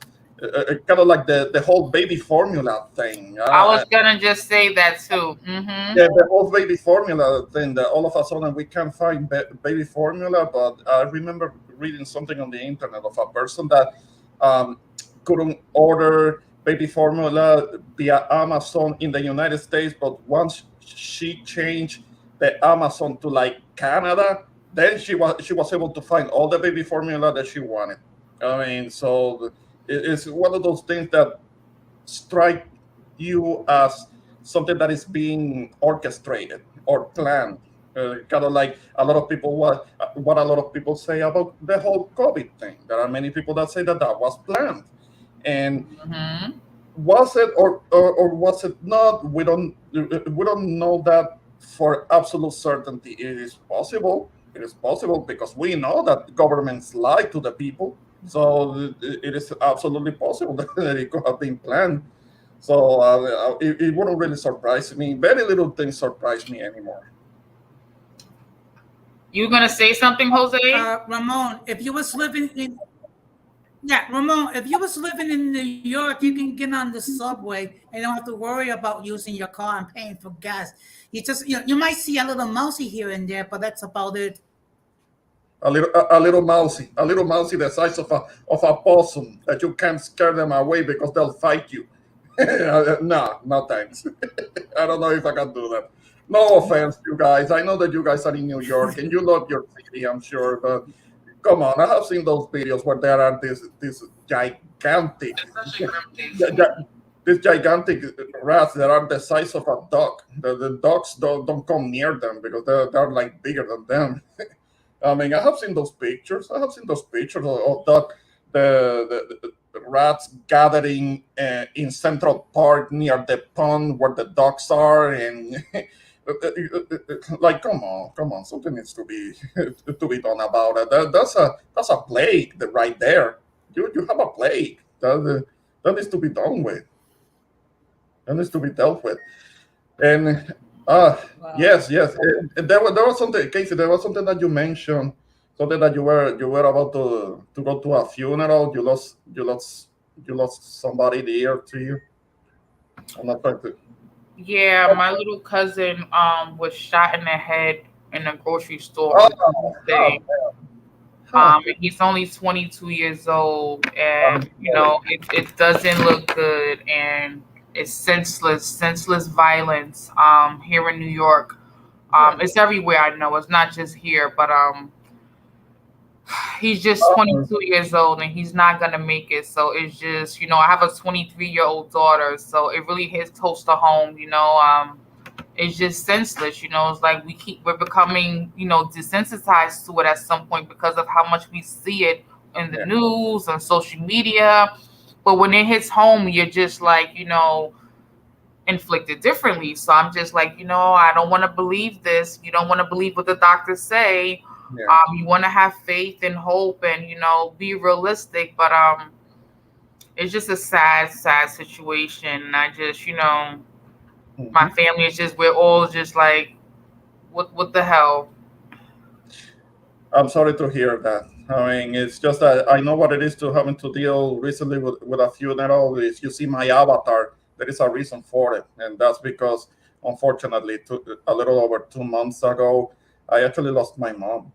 kind of like the whole baby formula thing. I was gonna just say that too. Mm-hmm. Yeah, the whole baby formula thing, that all of a sudden we can't find baby formula. But I remember reading something on the internet of a person that um, couldn't order baby formula via Amazon in the United States, but once she changed the Amazon to like Canada, then she was able to find all the baby formula that she wanted. I mean, so it's one of those things that strike you as something that is being orchestrated or planned. Kind of like a lot of people, what a lot of people say about the whole COVID thing. There are many people that say that was planned, and Mm-hmm. was it or was it not? We don't know that for absolute certainty. It is possible. It is possible, because we know that governments lie to the people. So it is absolutely possible that it could have been planned. So it wouldn't really surprise me. Very little things surprise me anymore. You gonna say something, Jose? Ramon, if you was living in yeah, Ramon, if you was living in New York, you can get on the subway and don't have to worry about using your car and paying for gas. You might see a little mousy here and there, but that's about it. A little mousy the size of a possum that you can't scare them away because they'll fight you. No, no thanks. I don't know if I can do that. No offense, you guys. I know that you guys are in New York and you love your city, I'm sure, but come on, I have seen those videos where there are these gigantic, these gigantic rats that are the size of a dog. The dogs don't come near them because they're like bigger than them. I mean, I have seen those pictures. I have seen those pictures of the rats gathering in Central Park near the pond where the dogs are, and like, come on, something needs to be to be done about it. That's a plague right there. You have a plague that needs to be done with. That needs to be dealt with. And Wow. yes. There was something, Casey. There was something that you mentioned, something that you were about to go to a funeral. You lost somebody dear to you. I'm not trying to. Yeah, my little cousin was shot in the head in a grocery store Oh, on Tuesday. oh, huh. And he's only 22 years old, I'm and sorry. it doesn't look good, and it's senseless violence. Here in New York, Yeah. it's everywhere. I know it's not just here, but he's just Um, 22 years old and he's not gonna make it. So it's just, I have a 23-year-old daughter, so it really hits close to home. It's just senseless. It's like we're becoming, desensitized to it at some point because of how much we see it in the yeah. news on social media. But when it hits home, you're just like, inflicted differently. So I'm just like, I don't want to believe this. You don't want to believe what the doctors say. Yeah. You want to have faith and hope and be realistic. But it's just a sad, sad situation. And I just, my Mhm. family is just, we're all just like, what the hell? I'm sorry to hear that. I mean, it's just that I know what it is to having to deal recently with a funeral. If you see my avatar, there is a reason for it, and that's because, unfortunately, a little over 2 months ago, I actually lost my mom.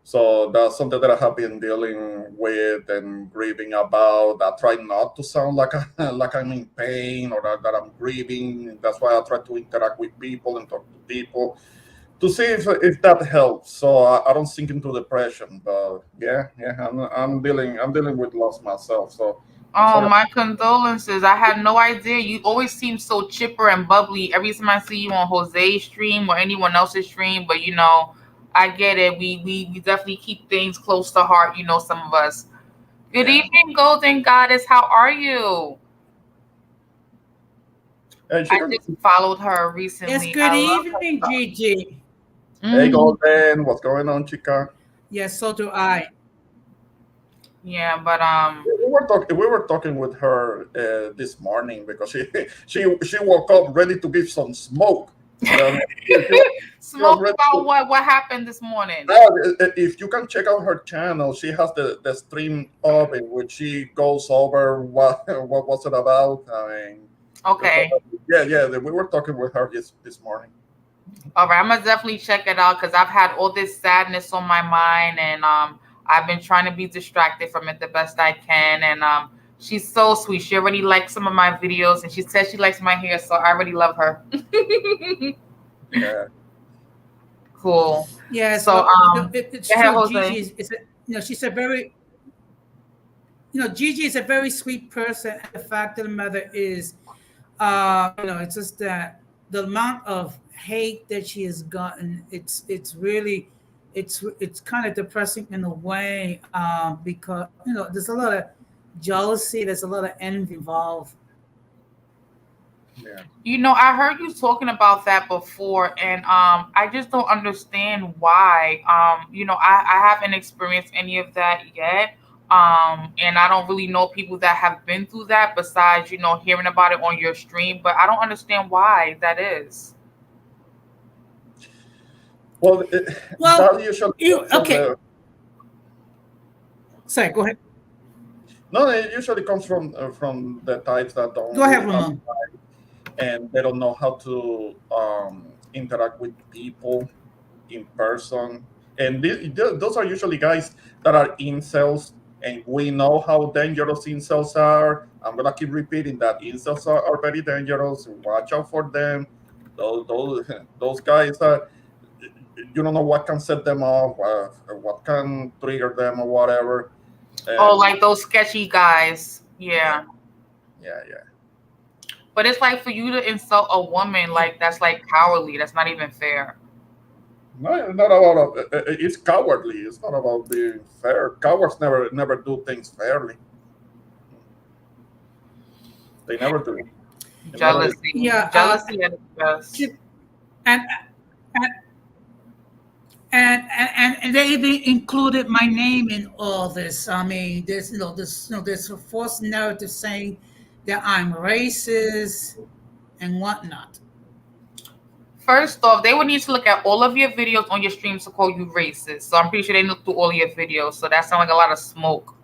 So that's something that I have been dealing with and grieving about. I try not to sound like like I'm in pain or that I'm grieving. That's why I try to interact with people and talk to people to see if that helps. So I don't sink into depression. But yeah, I'm dealing with loss myself. So I'm Oh, sorry. my condolences. I had no idea. You always seem so chipper and bubbly every time I see you on Jose's stream or anyone else's stream. But I get it. We definitely keep things close to heart. Some of us. Good Yeah, evening, Golden Goddess. How are you? and she I can. just followed her Yes, recently. good I love her evening, stuff. Gigi. Hey, Hmm. Golden, what's going on, chica? Yes, so do I. Yeah, but We were talking with her this morning because she woke up ready to give some smoke. She was smoke ready about to. what happened this morning. If you can check out her channel, she has the stream up in which she goes over what was it about. I mean, Okay. yeah. We were talking with her this morning. All right, I'm gonna definitely check it out because I've had all this sadness on my mind, and I've been trying to be distracted from it the best I can. And she's so sweet. She already liked some of my videos, and she said she likes my hair, so I already love her. Yeah. Cool. Yes, So well, it's go ahead, true. Jose. She's a very, Gigi is a very sweet person, and the fact of the matter is, it's just that the amount of hate that she has gotten, it's really, it's kind of depressing in a way, because there's a lot of jealousy, there's a lot of envy involved. Yeah. I heard you talking about that before, and I just don't understand why. I haven't experienced any of that yet. And I don't really know people that have been through that besides, hearing about it on your stream, but I don't understand why that is. Well, Well, that usually you comes from okay? the. Sorry, go ahead. No, it usually comes from the types that don't Go ahead, really have, Ramon. and they don't know how to interact with people in person. And those are usually guys that are incels, and we know how dangerous incels are. I'm gonna keep repeating that incels are very dangerous. Watch out for them. Those guys are. You don't know what can set them off, what can trigger them, or whatever. Oh, And like those sketchy guys. yeah, Yeah. yeah. But it's like for you to insult a woman, Yeah. like that's like cowardly. That's not even fair. No, it's not about it's cowardly. It's not about being fair. Cowards never do things fairly. They never do. They never do. Jealousy. Yeah, Jealousy at its best. and and they even included my name in all this. I mean, there's a false narrative saying that I'm racist and whatnot. First off, they would need to look at all of your videos on your streams to call you racist. So I'm pretty sure they looked through all your videos. So that sounds like a lot of smoke.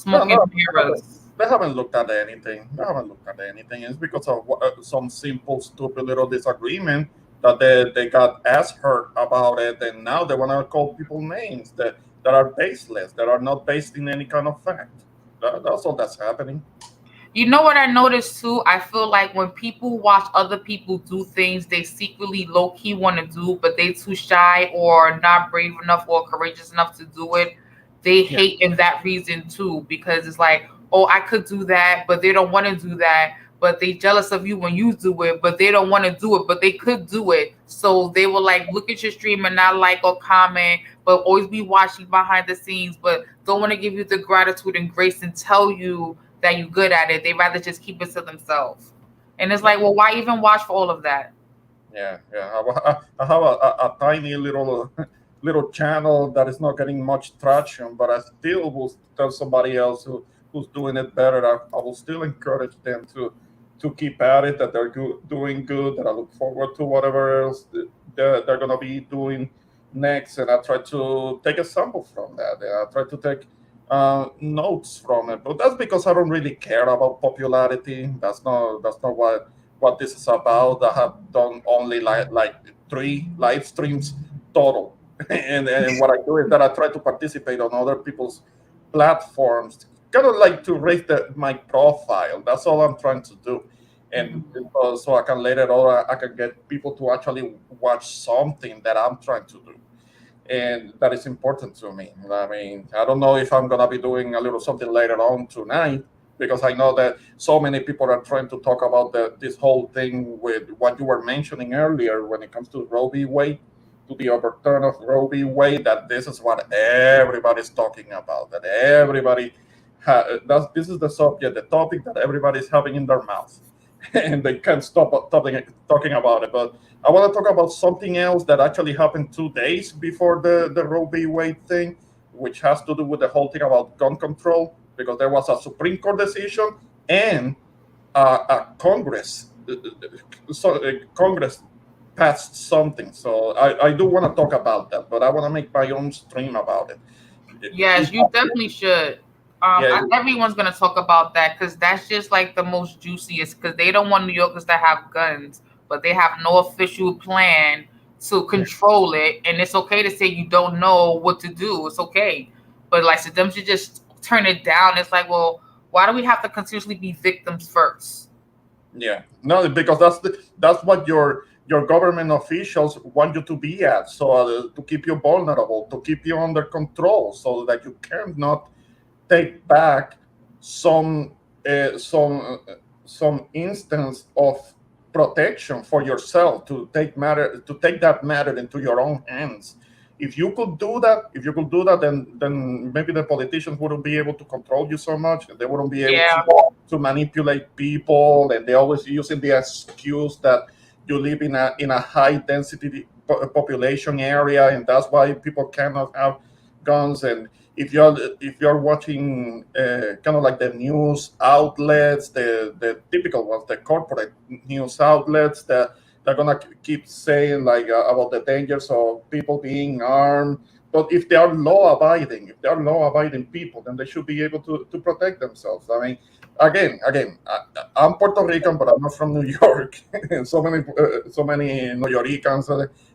No, Smoke and no, mirrors. they haven't looked at anything. They haven't looked at anything. It's because of some simple, stupid little disagreement that they got ass hurt about it, and now they want to call people names that are baseless, that are not based in any kind of fact. That's all that's happening. You know what I noticed too? I feel like when people watch other people do things they secretly low key want to do, but they too shy or not brave enough or courageous enough to do it, they Yeah, hate in that reason too because it's like, oh, I could do that, but they don't want to do that. But they jealous of you when you do it, but they don't want to do it, but they could do it. So they will like look at your stream and not like or comment, but always be watching behind the scenes, but don't want to give you the gratitude and grace and tell you that you're good at it. They rather just keep it to themselves. And it's yeah, like, well, why even watch for all of that? yeah. I have a tiny little little channel that is not getting much traction, but I still will tell somebody else who's doing it better, I will still encourage them to keep at it. That they're doing good. That I look forward to whatever else they're gonna be doing next, and I try to take a sample from that. And I try to take notes from it. But that's because I don't really care about popularity. That's not what this is about. I have done only like 3 live streams total, and what I do is that I try to participate on other people's platforms, kind of like to raise my profile. That's all I'm trying to do, and Mhm. so I can later on I can get people to actually watch something that I'm trying to do, and that is important to me. I mean, I don't know if I'm gonna be doing a little something later on tonight because I know that so many people are trying to talk about this whole thing with what you were mentioning earlier when it comes to Roe v. Wade, to the overturn of Roe v. Wade. That this is what everybody's talking about. That this is the subject, the topic that everybody's having in their mouth, and they can't stop talking about it. But I want to talk about something else that actually happened 2 days before the Roe v. Wade thing, which has to do with the whole thing about gun control, because there was a Supreme Court decision and a Congress passed something. So I do want to talk about that, but I want to make my own stream about it. Yes, you definitely should. Yeah, Everyone's gonna talk about that because that's just like the most juiciest. Because they don't want New Yorkers to have guns, but they have no official plan to yeah, control it. And it's okay to say you don't know what to do. It's okay, but like so them should just turn it down. It's like, well, why do we have to continuously be victims first? yeah. No, because that's what your government officials want you to be at. So to keep you vulnerable, to keep you under control, so that you cannot take back some uh, some uh, some instance of protection for yourself, to take that matter into your own hands. If you could do that, then maybe the politicians wouldn't be able to control you so much, and they wouldn't be able Yeah, to manipulate people, and they always using the excuse that you live in a high density population area, and that's why people cannot have guns. And if you're watching kind of like the news outlets, the typical ones, the corporate news outlets, that they're gonna keep saying like about the dangers of people being armed. But if they are law abiding people, then they should be able to protect themselves. I mean, again, I'm Puerto Rican, but I'm not from New York. And so many New Yorkers.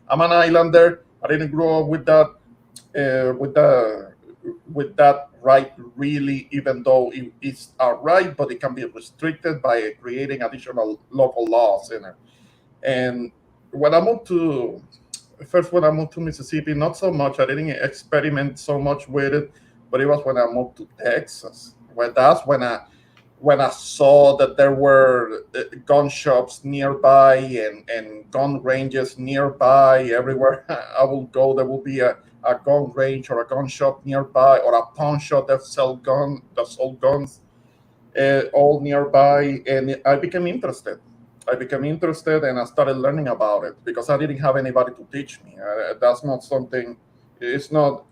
I'm an islander. I didn't grow up with that right, really, even though it's a right, but it can be restricted by creating additional local laws in it. And when I moved to when I moved to Mississippi, not so much. I didn't experiment so much with it, but it was when I moved to Texas. That's when I saw that there were gun shops nearby, and gun ranges nearby. Everywhere I will go, there will be a gun range or a gun shop nearby, or a pawn shop that sold guns, all nearby. And I became interested, and I started learning about it because I didn't have anybody to teach me. That's not something. It's not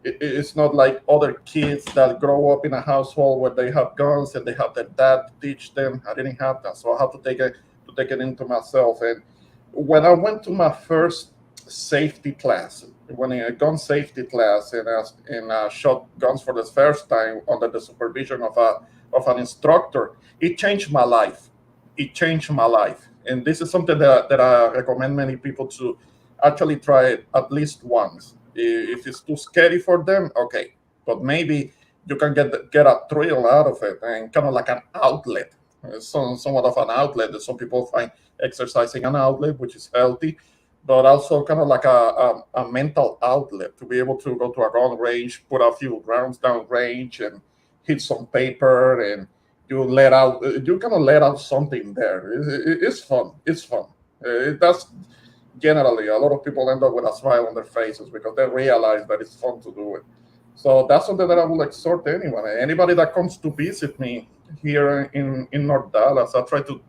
it's not like other kids that grow up in a household where they have guns and they have their dad to teach them. I didn't have that, so I had to take it into myself. And when I went to my first safety class, when a gun safety class, and I shot guns for the first time under the supervision of an instructor, it changed my life. It changed my life, and this is something that I recommend many people to actually try it at least once. If it's too scary for them, okay, but maybe you can get a thrill out of it, and kind of like an outlet, somewhat of an outlet that some people find exercising an outlet, which is healthy, but also kind of like a mental outlet to be able to go to a gun range, put a few rounds down range, and hit some paper, and you kind of let out something there. It's fun. It's fun. That's generally, a lot of people end up with a smile on their faces because they realize that it's fun to do it. So that's something that I will exhort anyone, anybody that comes to visit me here in North Dallas. I try to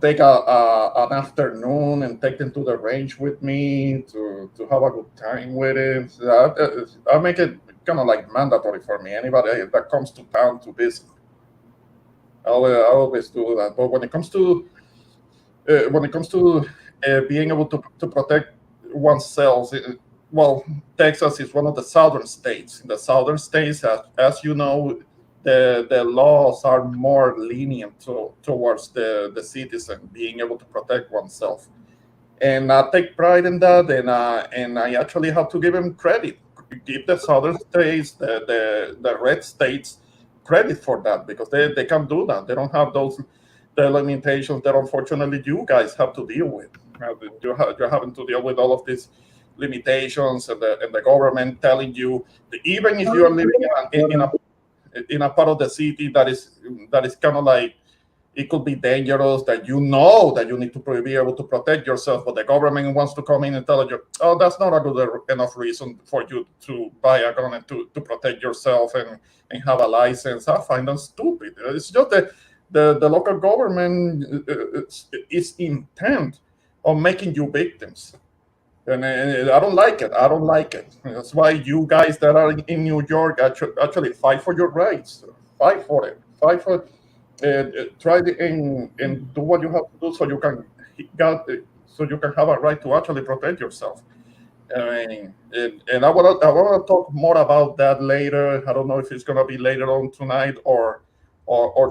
take an afternoon and take them to the range with me to have a good time with it. So I make it kind of like mandatory for me. Anybody that comes to town to visit, I always do that. But when it comes to being able to protect oneself, well, Texas is one of the southern states. In the southern states, as you know, the laws are more lenient towards the citizen being able to protect oneself. And I take pride in that, and I actually have to give them credit, give the southern states, the red states, credit for that because they can do that. They don't have those the limitations that unfortunately you guys have to deal with. You're having to deal with all of these limitations and the government telling you that even if you are living in a part of the city that is kind of like it could be dangerous, that you know that you need to be able to protect yourself, but the government wants to come in and tell you, oh, that's not a good enough reason for you to buy a gun and to protect yourself and have a license. I find that stupid. It's just that the local government is intent on making you victims. And I don't like it. I don't like it. That's why you guys that are in New York actually fight for your rights. Fight for it. Fight for it. Try and do what you have to do so you can have a right to actually protect yourself. And I want to talk more about that later. I don't know if it's gonna be later on tonight or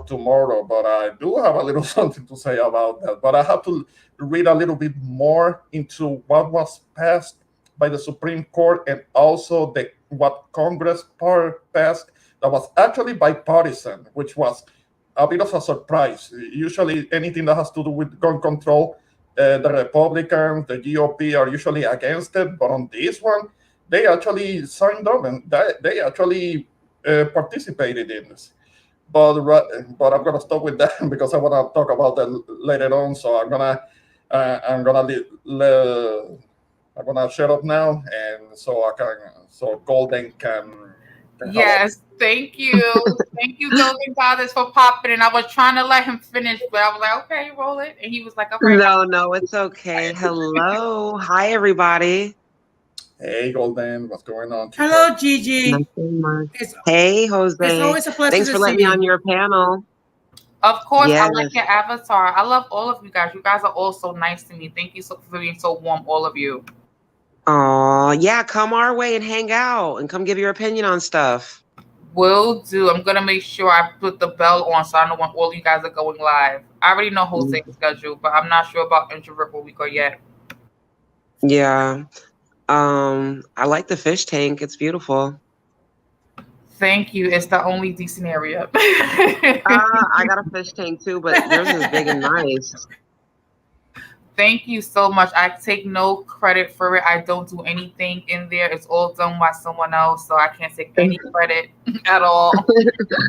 tomorrow, but I do have a little something to say about that. But I have to read a little bit more into what was passed by the Supreme Court and also what Congress passed that was actually bipartisan, which was a bit of a surprise. Usually, anything that has to do with gun control, the Republicans, the GOP are usually against it, but on this one, they actually signed up and they actually participated in this. But I'm gonna stop with that because I want to talk about that later on. So I'm gonna shut up now, and so Golden can Yes, thank you. Thank you, Golden Goddess, for popping in. I was trying to let him finish, but I was like, okay, roll it. And he was like, okay. No, it's okay. Hello. Hi, everybody. Hey, Golden, what's going on? Hello, Gigi. Nothing much. It's, Hey, Jose. it's always a pleasure Thanks to for see letting me you. on your panel. Of course, I Yes. like your avatar. I love all of you guys. You guys are all so nice to me. Thank you for being so warm, all of you. Oh, yeah, come our way and hang out and come give your opinion on stuff. Will do. I'm gonna make sure I put the bell on so I know when all you guys are going live. I already know Jose's schedule, but I'm not sure about Introvert where we go yet. Yeah. I like the fish tank. It's beautiful. Thank you. It's the only decent area. I got a fish tank too, but yours is big and nice. Thank you so much. I take no credit for it. I don't do anything in there. It's all done by someone else, so I can't take any credit at all. It's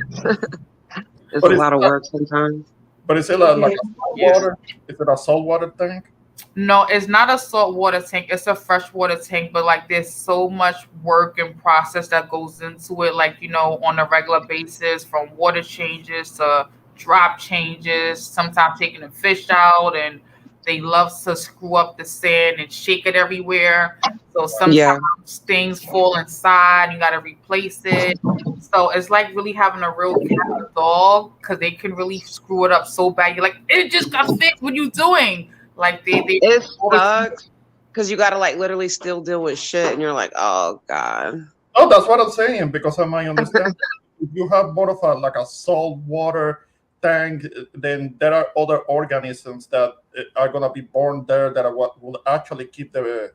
a lot of work sometimes. But is it like a saltwater? Is it a saltwater tank? No, it's not a saltwater tank. It's a freshwater tank, but like there's so much work and process that goes into it, like, you know, on a regular basis, from water changes to drop changes, sometimes taking the fish out, and they love to screw up the sand and shake it everywhere. So sometimes things fall inside, you got to replace it. So it's like really having a real cat and dog because they can really screw it up so bad. You're like, it just got fixed. What are you doing? Like it sucks because you got to like literally still deal with shit, and you're like, oh god. Oh, that's what I'm saying, because I might understand. If you have more of a salt water tank, then there are other organisms that are gonna be born there that are what will actually keep the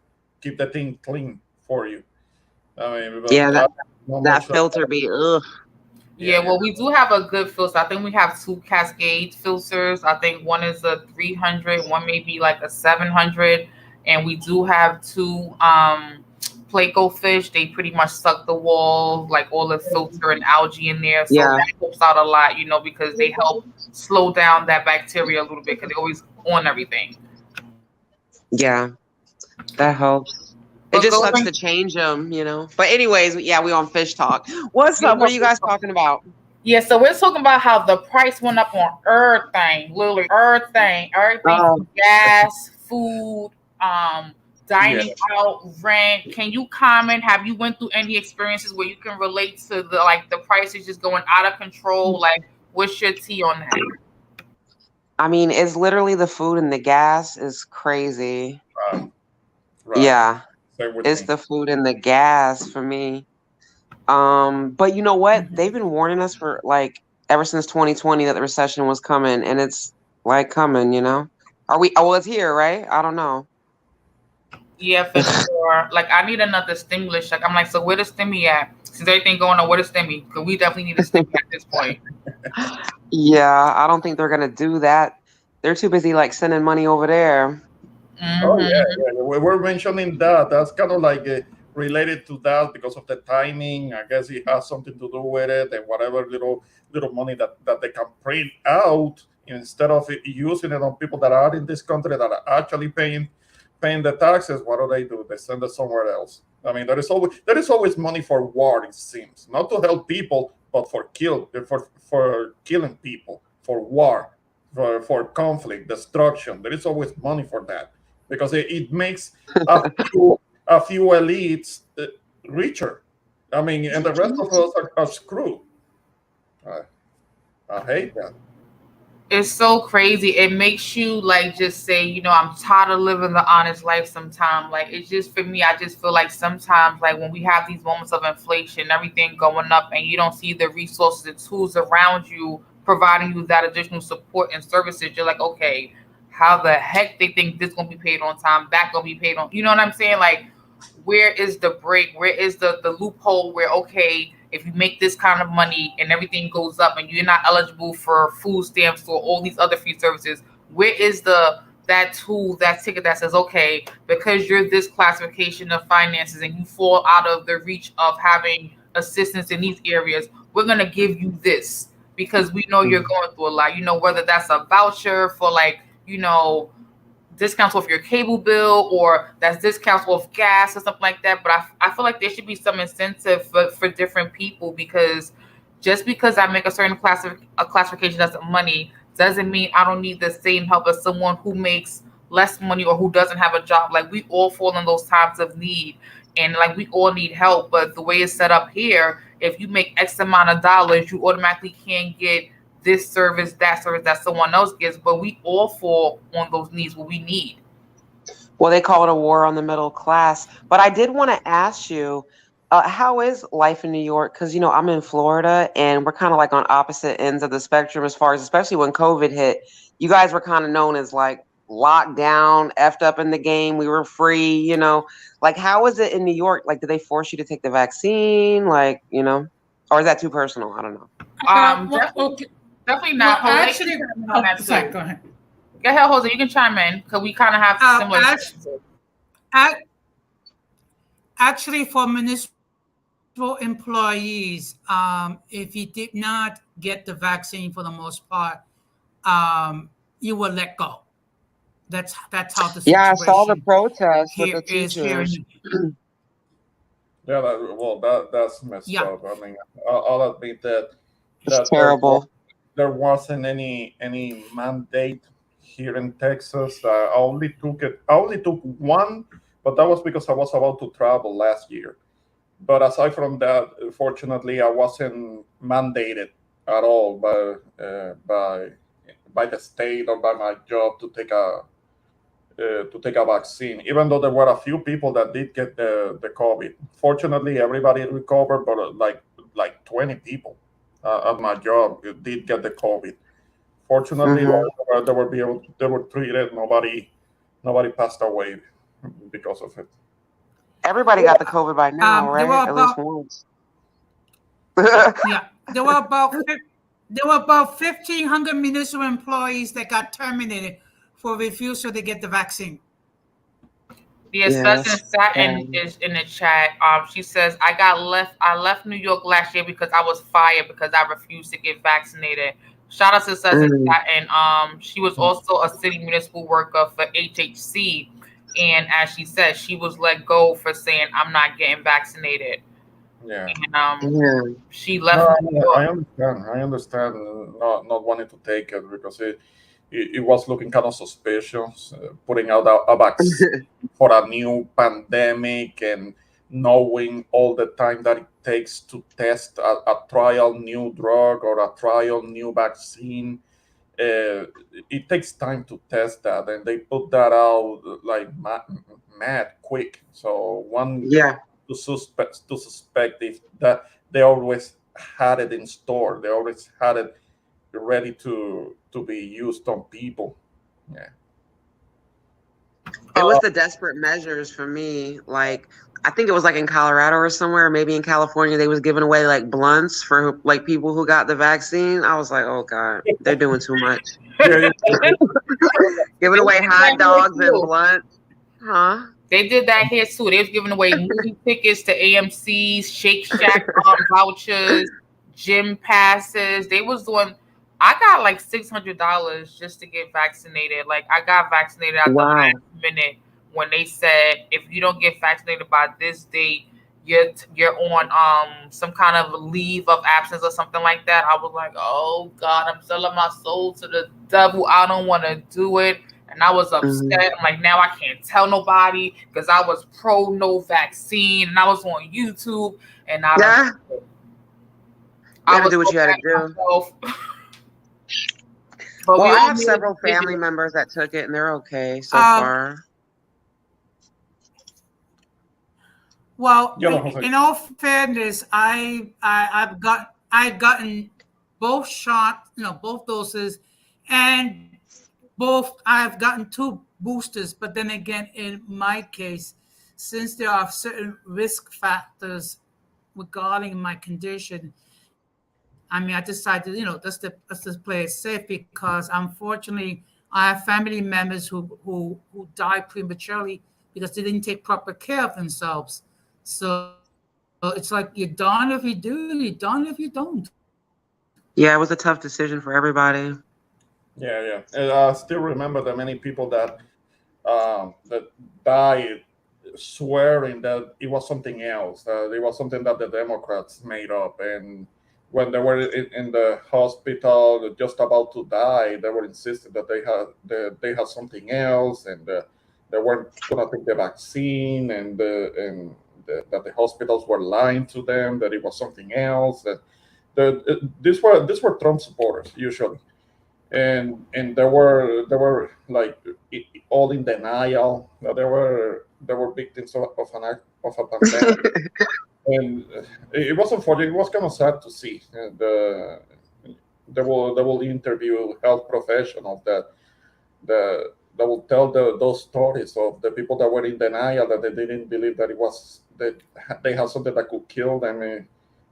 thing clean for you. I mean, that filter be ugh. Yeah, well, we do have a good filter. I think we have 2 Cascade filters. I think one is a 300, one may be like a 700, and we do have 2 Placo fish. They pretty much suck the wall, like all the filter and algae in there. So that helps out a lot, you know, because they help slow down that bacteria a little bit because they're always on everything. Yeah, that helps. It just sucks to change them, you know. But anyways, yeah, we on fish talk. What's up? What are you guys talking about? Yeah, so we're talking about how the price went up on everything, literally everything from gas, food, dining out, rent. Can you comment? Have you went through any experiences where you can relate to the prices just going out of control? Like, what's your tea on that? I mean, it's literally the food and the gas is crazy. Right. Yeah, Same with it's me. the food and the gas for me. But you know what? They've been warning us for like ever since 2020 that the recession was coming, and it's like coming, you know? Are we? Oh, well, it's here, right? I don't know. Yeah, for sure. Like, I need another stimulus. Like, I'm like, so where the stimmy at? Since everything going on, where the stimmy? Because we definitely need a stimmy at this point. Yeah, I don't think they're gonna do that. They're too busy like sending money over there. Oh yeah, Mm-hmm. yeah. We were mentioning that. That's kind of like related to that because of the timing. I guess it has something to do with it, and whatever little money that they can print out instead of using it on people that are in this country that are actually paying the taxes. What do? They send it somewhere else. I mean, there is always money for war. It seems not to help people, but for killing people, for war, for conflict, destruction. There is always money for that because it makes a few elites richer. I mean, and the rest of us are screwed. I, I hate that. It's so crazy. It makes you like just say, I'm tired of living the honest life sometime. Like, it's just for me, I just feel like sometimes like when we have these moments of inflation, everything going up and you don't see the resources and tools around you providing you that additional support and services, you're like, okay, how the heck they think this gonna be paid on time, that gonna be paid on, you know what I'm saying? Like, where is the break? Where is the loophole where, okay, if you make this kind of money and everything goes up and you're not eligible for food stamps or all these other free services, where is that tool, that ticket that says, okay, because you're this classification of finances and you fall out of the reach of having assistance in these areas, we're gonna give you this because we know you're going through a lot. Whether that's a voucher for like, discounts off your cable bill or that's discounts off gas or something like that. But I feel like there should be some incentive for different people because just because I make a certain classification as money doesn't mean I don't need the same help as someone who makes less money or who doesn't have a job. Like we all fall in those times of need and like we all need help. But the way it's set up here, if you make X amount of dollars, you automatically can't get this service that someone else gets, but we all fall on those needs what we need. Well, they call it a war on the middle class. But I did want to ask you, how is life in New York? Because, I'm in Florida and we're kind of like on opposite ends of the spectrum as far as, especially when COVID hit, you guys were kind of known as like locked down, effed up in the game. We were free, like how is it in New York? Like, do they force you to take the vaccine? Like, or is that too personal? I don't know. Definitely, definitely Well, not. Jose, actually, you can chime in on that sorry, too. go ahead. Go ahead, Jose. You can chime in because we kind of have similar. Actually, actually, for municipal employees, if you did not get the vaccine for the most part, you will let go. That's how the Yeah, I saw the situation protests with here the is here. teachers. Yeah, that's messed Yeah. up. I mean, I'll admit that It's there terrible. wasn't any mandate here in Texas. I only took one, but that was because I was about to travel last year. But aside from that, fortunately, I wasn't mandated at all by the state or by my job to take a vaccine, even though there were a few people that did get the COVID. Fortunately, everybody recovered, but like 20 people at my job did get the COVID. Fortunately, Mhm. they were treated. Nobody passed away because of it. Everybody got the COVID by now, There right? were At least about once. yeah, there were about 1,500 municipal employees that got terminated for refusal to get the vaccine. Yes, cousin Yes. Satin is in the chat. She says I left New York last year because I was fired because I refused to get vaccinated. Shout out to cousin Mm. Satin. She was also a city municipal worker for HHC, and as she said, she was let go for saying I'm not getting vaccinated, Yeah. and Yeah. she No, left New I York. understand. I understand not wanting to take it because it was looking kind of suspicious, putting out a vaccine for a new pandemic and knowing all the time that it takes to test a trial new drug or a trial new vaccine. It takes time to test that, and they put that out like mad quick. So one Yeah. to suspect if that they always had it in store. They always had it ready to be used on people. Yeah. It was the desperate measures for me. Like, I think it was like in Colorado or somewhere, maybe in California, they was giving away like blunts for like people who got the vaccine. I was like, oh God, they're doing too much. Yeah, Giving away did hot that here dogs and too. blunts. Huh? They did that here too. They was giving away movie tickets to AMC's, Shake Shack vouchers, gym passes. They was doing. I got like $600 just to get vaccinated. Like I got vaccinated at the Wow. last minute when they said if you don't get vaccinated by this date, you're on some kind of leave of absence or something like that. I was like, oh God, I'm selling my soul to the devil. I don't want to do it. And I was upset. I'm like, now I can't tell nobody because I was pro no vaccine and I was on YouTube and I Yeah. don't. You I had to was do what so you had mad to at do. myself. But Well, we I all have made a several family decision. members that took it and they're okay so Um, far. Well, Yellow Jose. in all fairness, I've gotten both shots, both doses, and I've gotten two boosters. But then again, in my case, since there are certain risk factors regarding my condition, I mean, I decided, let's just play it safe because unfortunately, I have family members who died prematurely because they didn't take proper care of themselves. So it's like you're darned if you do, you're darned if you don't. Yeah, it was a tough decision for everybody. Yeah, yeah. And I still remember the many people that died swearing that it was something else. It was something that the Democrats made up. And when they were in the hospital, just about to die, they were insisting that they had something else, and they weren't gonna take the vaccine, that the hospitals were lying to them, that it was something else. That these were Trump supporters usually, and they were like all in denial. They were victims of a pandemic, and it was unfortunate. It was kind of sad to see. They will interview health professionals that will tell those stories of the people that were in denial, that they didn't believe that they had something that could kill them,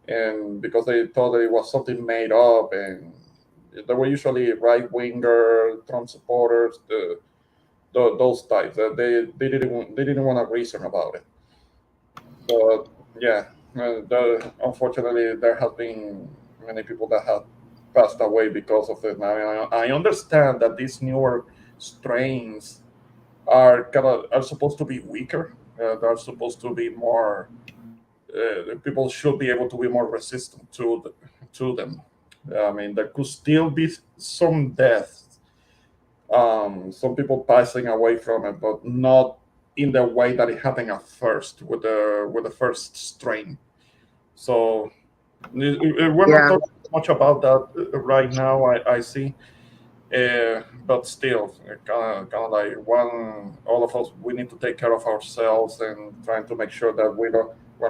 and because they thought that it was something made up. And they were usually right winger Trump supporters, those types. They didn't want to reason about it. But yeah, unfortunately, there have been many people that have passed away because of it. Now, I understand that these newer strains are supposed to be weaker. They're supposed to be more. People should be able to be more resistant to them. I mean, there could still be some deaths, some people passing away from it, but not in the way that it happened at first with the first strain. So we're not Yeah. talking much about that right now. I see, but still, kind of like all of us, we need to take care of ourselves and trying to make sure that we're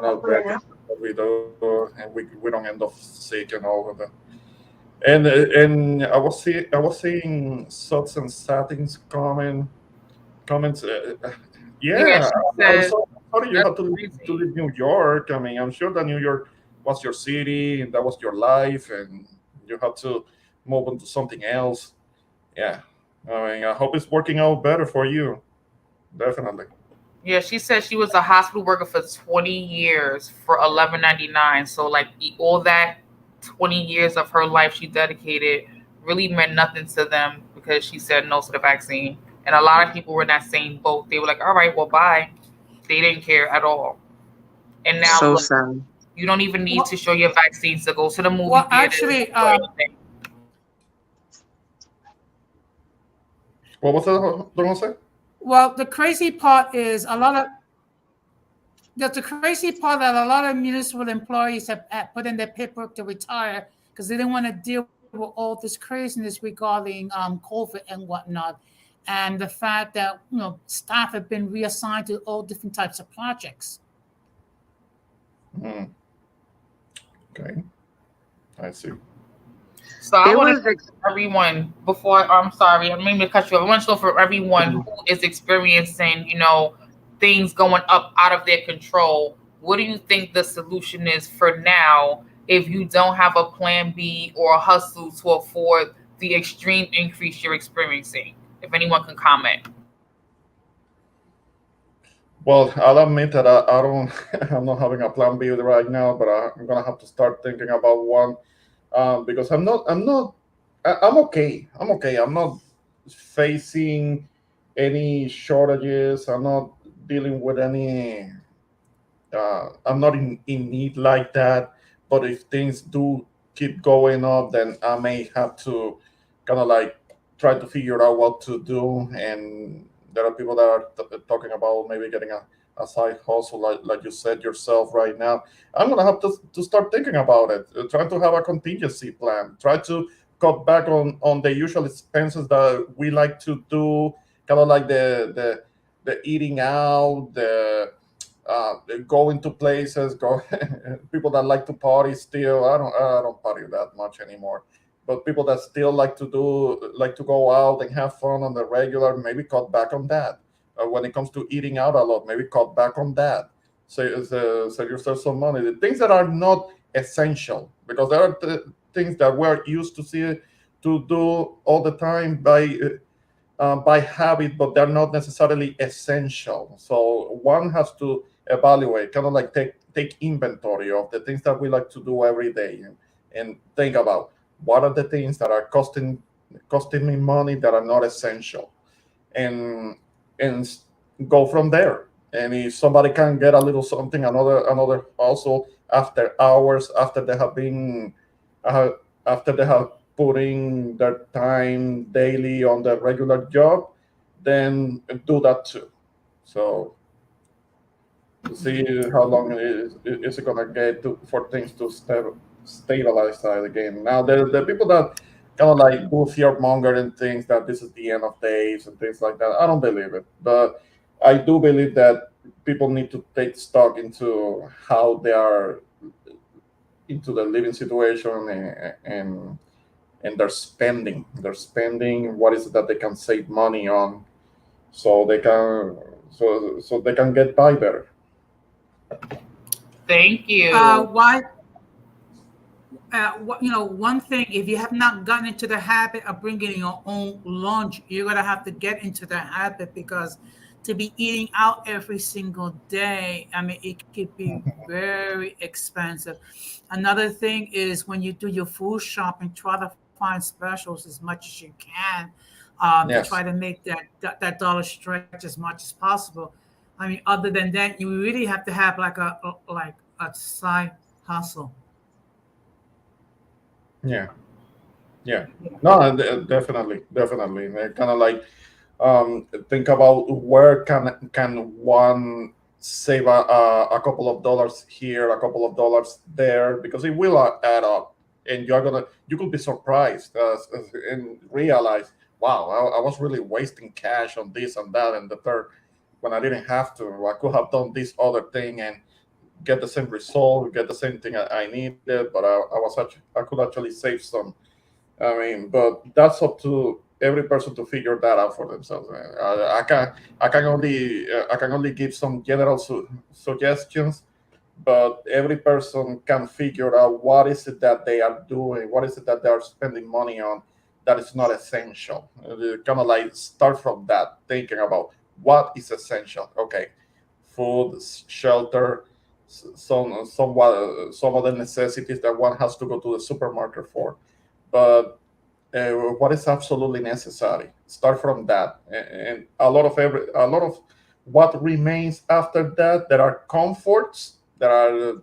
not wrecking what we do, and we don't end up sick and all of that. And I was seeing subs and settings comments. Yeah, Yeah, she I'm said sorry you that's had to crazy. leave New York. I mean, I'm sure that New York was your city and that was your life, and you had to move on to something else. Yeah, I mean, I hope it's working out better for you. Definitely. Yeah, she said she was a hospital worker for 20 years for 11.99. So like all that 20 years of her life she dedicated really meant nothing to them because she said no to the vaccine. And a lot of people were in that same boat. They were like, all right, well, bye. They didn't care at all. And now So look, sad. you don't even need to Well, show your vaccines to go to the movie well, theaters actually, or anything. What was that, don't say? Well, the crazy part is a lot of that's the crazy part that a lot of municipal employees have put in their paperwork to retire because they didn't want to deal with all this craziness regarding COVID and whatnot, and the fact that staff have been reassigned to all different types of projects. Mm, okay, I see. So I It want was to everyone before I'm sorry, I mean to cut you off. I want to know for everyone Mhm. who is experiencing, things going up out of their control. What do you think the solution is for now if you don't have a plan B or a hustle to afford the extreme increase you're experiencing? If anyone can comment. Well, I'll admit that I don't. I'm not having a plan B right now, but I'm gonna have to start thinking about one because I'm okay. I'm okay. I'm not facing any shortages. I'm not dealing with any. I'm not in need like that. But if things do keep going up, then I may have to kind of like try to figure out what to do. And there are people that are talking about maybe getting a side hustle, like you said yourself right now. I'm gonna have to start thinking about it. Try to have a contingency plan. Try to cut back on the usual expenses that we like to do, kind of like the eating out, going to places, go people that like to party still. I don't party that much anymore. But people that still like to go out and have fun on the regular, maybe cut back on that. When it comes to eating out a lot, maybe cut back on that. Save yourself some money. The things that are not essential, because there are things that we're used to see to do all the time by habit, but they're not necessarily essential. So one has to evaluate, kind of like take inventory of the things that we like to do every day, and think about what are the things that are costing me money that are not essential, and and go from there. And if somebody can get a little something, another also after hours, uh, after they have putting their time daily on the regular job, then do that too. So to see how long is it gonna get for things to stabilize again. Now the people that kind of like do fear monger and things that this is the end of days and things like that. I don't believe it, but I do believe that people need to take stock into how they are into the living situation, and they're spending what is it that they can save money on, so they can get by better. Thank you. Why one thing, if you have not gotten into the habit of bringing your own lunch, you're going to have to get into the habit because to be eating out every single day, I mean, it could be very expensive. Another thing is when you do your food shopping, try to find specials as much as you can to try Yes. to make that dollar stretch as much as possible. I mean, other than that, you really have to have like a side hustle. Yeah. Yeah. No, definitely. Kind of like think about where can one save a couple of dollars here, a couple of dollars there, because it will add up, and you could be surprised and realize, wow, I was really wasting cash on this and that and the third when I didn't have to. I could have done this other thing and get the same result, get the same thing I needed, but I could actually save some. I mean, but that's up to every person to figure that out for themselves. I can only give some general suggestions, but every person can figure out what is it that they are doing, what is it that they are spending money on that is not essential. Kind of like start from that, thinking about what is essential. Okay, food, shelter, some other necessities that one has to go to the supermarket for, but what is absolutely necessary. Start from that, and a lot of what remains after that. There are comforts, there are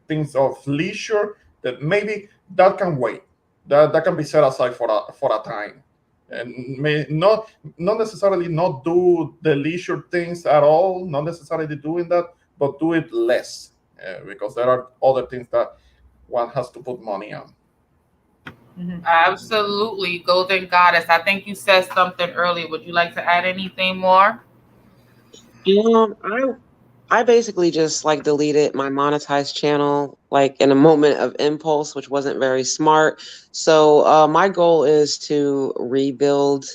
things of leisure that maybe that can wait. That can be set aside for a time. and may not necessarily not do the leisure things at all, not necessarily doing that, but do it less, because there are other things that one has to put money on. Absolutely, Golden Goddess. I think you said something earlier. Would you like to add anything more? I basically just like deleted my monetized channel like in a moment of impulse, which wasn't very smart. So my goal is to rebuild,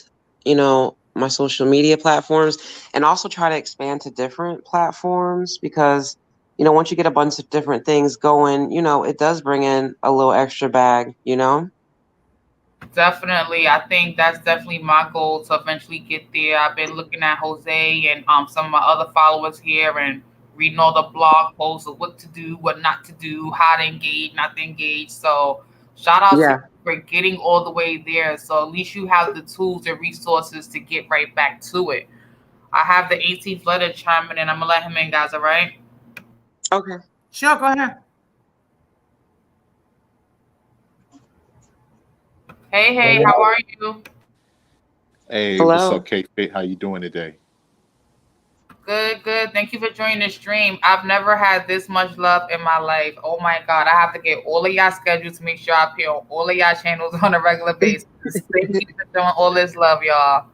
my social media platforms and also try to expand to different platforms because, once you get a bunch of different things going, it does bring in a little extra bag. Definitely. I think that's definitely my goal to eventually get there. I've been looking at Jose and some of my other followers here and reading all the blog posts of what to do, what not to do, how to engage, not to engage. So shout out to Yeah. you for getting all the way there. So at least you have the tools and resources to get right back to it. I have the 18th letter chiming in. I'm gonna let him in, guys, all right? Okay. Sure, go ahead. Hey, how are you? Hey, what's Hello. up, KFIT? How you doing today? Good. Thank you for joining the stream. I've never had this much love in my life. Oh my God. I have to get all of y'all schedules to make sure I appear on all of y'all channels on a regular basis. Thank you for showing all this love, y'all.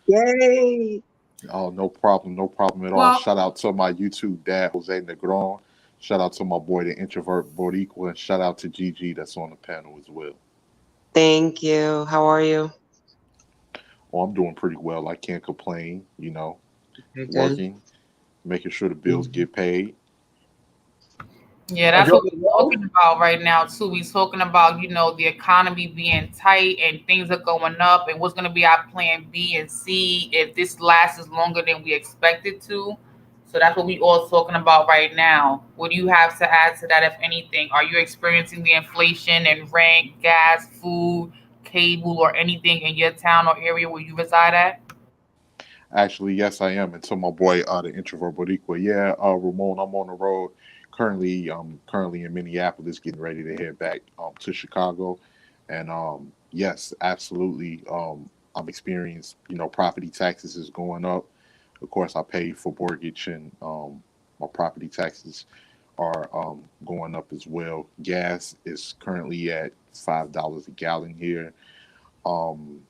Yay. Oh, no problem, no problem at all. Well, Shout out to my YouTube dad, Jose Negron. Shout out to my boy, the introvert Boricua, and shout out to Gigi that's on the panel as well. Thank you. How are you? Oh, I'm doing pretty well. I can't complain, Okay, good. working, making sure the bills get paid. Yeah, Are that's you what on the we're road? talking about right now too. We're talking about, the economy being tight and things are going up and what's gonna be our plan B and C if this lasts longer than we expect it to. So that's what we all talking about right now. What do you have to add to that, if anything? Are you experiencing the inflation and rent, gas, food, cable, or anything in your town or area where you reside at? Actually, yes, I am. And to my boy, the introvert Boricua. Yeah, Ramon, I'm on the road. Currently in Minneapolis, getting ready to head back to Chicago. And yes, absolutely. I'm experienced, property taxes is going up. Of course, I pay for mortgage and my property taxes are going up as well. Gas is currently at $5 a gallon here. Um,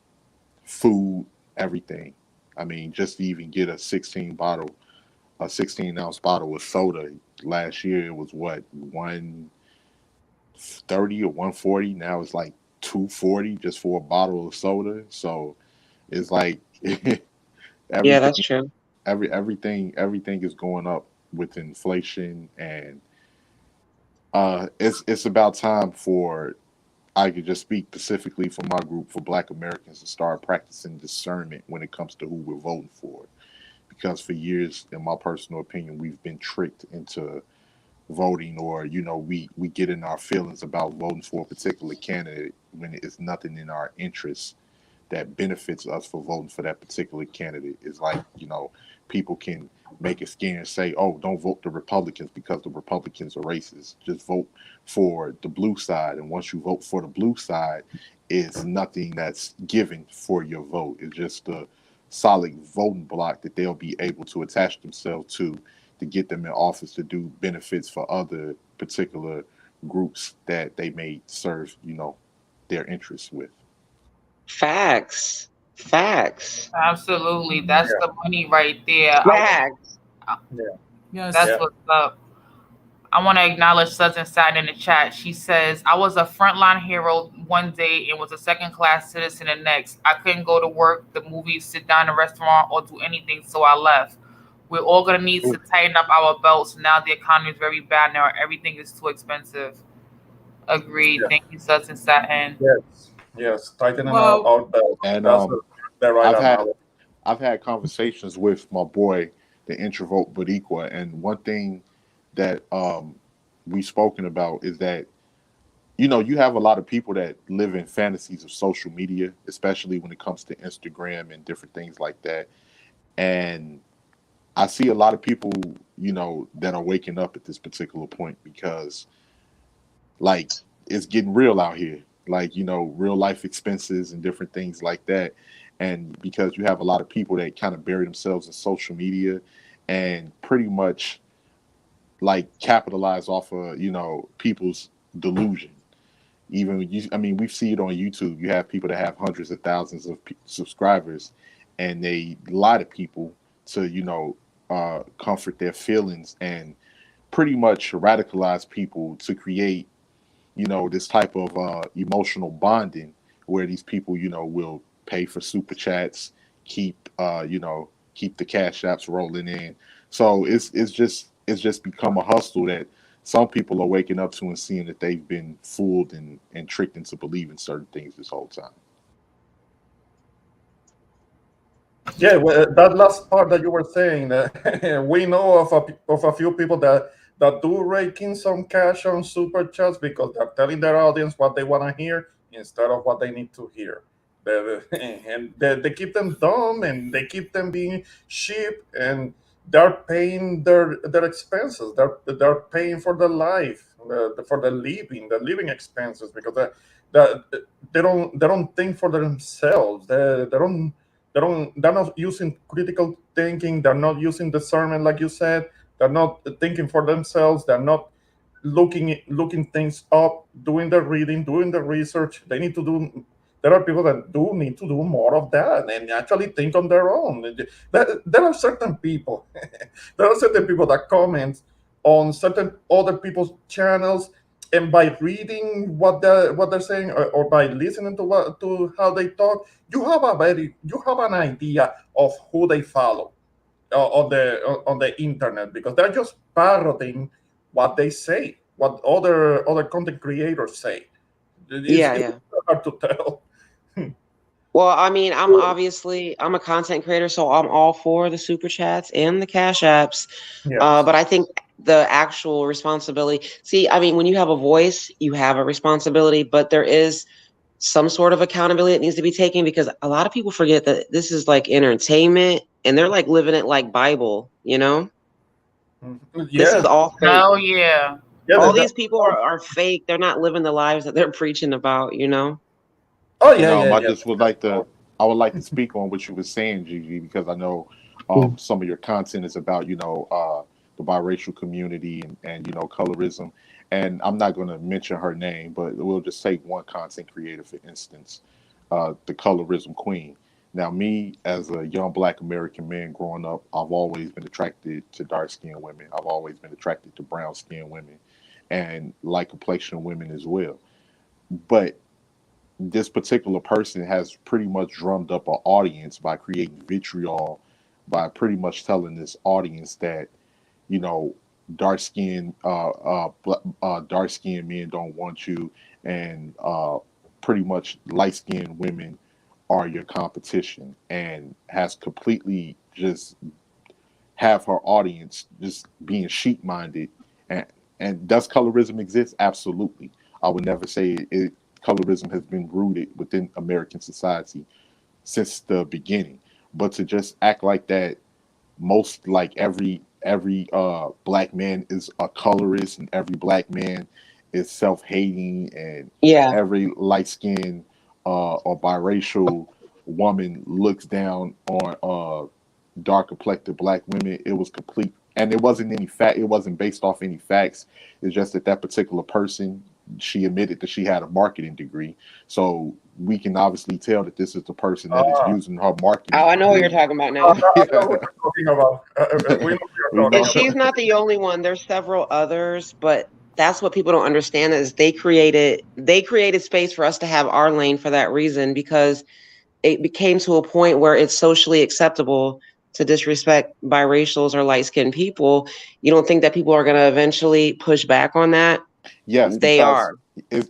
Food, everything. I mean, just to even get a 16-ounce bottle of soda last year, it was what, 130 or 140. Now it's like 240 just for a bottle of soda. So it's like Yeah, that's everything, true. everything is going up with inflation, and it's about time for I could just speak specifically for my group, for Black Americans, to start practicing discernment when it comes to who we're voting for. Because for years, in my personal opinion, we've been tricked into voting, or we get in our feelings about voting for a particular candidate when it's nothing in our interests that benefits us for voting for that particular candidate. Is like, people can make it scare and say, oh, don't vote the Republicans because the Republicans are racist. Just vote for the blue side. And once you vote for the blue side, it's nothing that's given for your vote. It's just a solid voting block that they'll be able to attach themselves to get them in office to do benefits for other particular groups that they may serve, their interests with. Facts. Facts. Absolutely. That's Yeah, the money right there. Facts. yeah, yes. That's yeah. what's up. I want to acknowledge Susan Satin in the chat. She says, I was a frontline hero one day and was a second class citizen the next. I couldn't go to work, the movies, sit down in a restaurant, or do anything, so I left. We're all going to need to tighten up our belts. Now the economy is very bad now. Everything is too expensive. Agreed. Yeah. Thank you, Susan Satin. Yes, tightening Well, our belt. And That's the right I've had analogy. I've had conversations with my boy, the introvert Boricua, and one thing that we've spoken about is that you have a lot of people that live in fantasies of social media, especially when it comes to Instagram and different things like that. And I see a lot of people, that are waking up at this particular point because, like, it's getting real out here. like, you know, real life expenses and different things like that. And because you have a lot of people that kind of bury themselves in social media and pretty much like capitalize off of, you know, people's delusion. Even you, I mean, we see it on YouTube. You have people that have hundreds of thousands of subscribers, and they lie to people to, you know, comfort their feelings and pretty much radicalize people to create, you know, this type of emotional bonding where these people, you know, will pay for super chats, keep, you know, keep the cash apps rolling in. So it's just become a hustle that some people are waking up to and seeing that they've been fooled and tricked into believing certain things this whole time. Yeah, well, that last part that you were saying, we know of a few people that do rake in some cash on super chats because they're telling their audience what they want to hear instead of what they need to hear. And they keep them dumb and they keep them being cheap, and they're paying their expenses. They're paying for the life, for the living expenses, because they don't think for themselves. They're not using critical thinking. They're not using discernment, like you said. They're not thinking for themselves. They're not looking things up, doing the reading, doing the research. They need to do. There are people that do need to do more of that and actually think on their own. There are certain people, there are certain people that comment on certain other people's channels, and by reading what they're saying, or by listening to how they talk, you have an idea of who they follow on the internet, because they're just parroting what they say, what other content creators say. Yeah, It's yeah. hard to tell. Well, I mean, I'm a content creator, so I'm all for the super chats and the cash apps. Yes. But I think the actual responsibility. See, I mean, when you have a voice, you have a responsibility, but there is some sort of accountability that needs to be taken because a lot of people forget that this is like entertainment and they're like living it like Bible, you know? This Yeah. is all fake. Hell yeah. Yeah. All these people are fake. They're not living the lives that they're preaching about, you know? Oh yeah, yeah, I yeah. just would like to, I would like to speak on what you were saying, Gigi, because I know some of your content is about, you know, the biracial community and you know, colorism. And I'm not going to mention her name, but we'll just say one content creator, for instance, the colorism queen. Now, me as a young Black American man growing up, I've always been attracted to dark skinned women. I've always been attracted to brown skinned women and light complexion women as well. But this particular person has pretty much drummed up an audience by creating vitriol, by pretty much telling this audience that, you know, dark skinned men don't want you, and pretty much light skinned women are your competition, and has completely just have her audience just being sheep minded. And does colorism exist? Absolutely. I would never say colorism has been rooted within American society since the beginning. But to just act like that, most like every black man is a colorist, and every black man is self hating, and Yeah. every light skinned or biracial woman looks down on dark complected black women. It was complete, and it wasn't any fact. It wasn't based off any facts. It's just that that particular person, she admitted that she had a marketing degree, so we can obviously tell that this is the person that is using her marketing Oh, I know what you're degree. talking about I now. know what you're talking about. We know what We you're And talking know. about. she's not the only one. There's several others, but that's what people don't understand is they created space for us to have our lane for that reason because it became to a point where it's socially acceptable to disrespect biracials or light-skinned people. You don't think that people are going to eventually push back on that? Yes, They because are.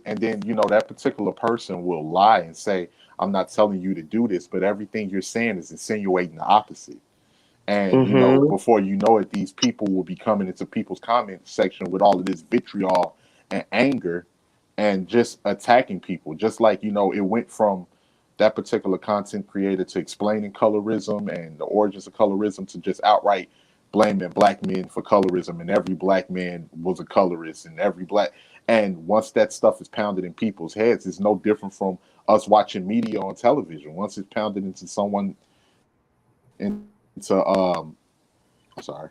and then you know that particular person will lie and say, "I'm not telling you to do this," but everything you're saying is insinuating the opposite. And you know, Mm-hmm. before you know it, these people will be coming into people's comment section with all of this vitriol and anger, and just attacking people. Just like, you know, it went from that particular content creator to explaining colorism and the origins of colorism to just outright blaming black men for colorism, and every black man was a colorist, and every black, And once that stuff is pounded in people's heads, it's no different from us watching media on television. Once it's pounded into I'm sorry.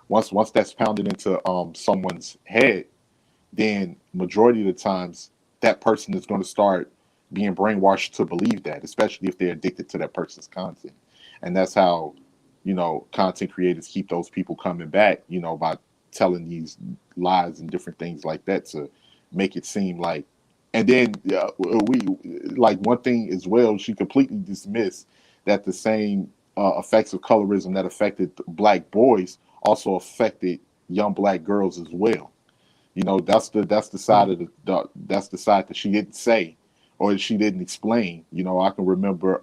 Once that's pounded into someone's head, then majority of the times that person is going to start being brainwashed to believe that, especially if they're addicted to that person's content. And that's how, content creators keep those people coming back, by telling these lies and different things like that to make it seem like. And then we like one thing as well, she completely dismissed that the same effects of colorism that affected black boys also affected young black girls as well. That's the side of that's the side that she didn't say or she didn't explain. I can remember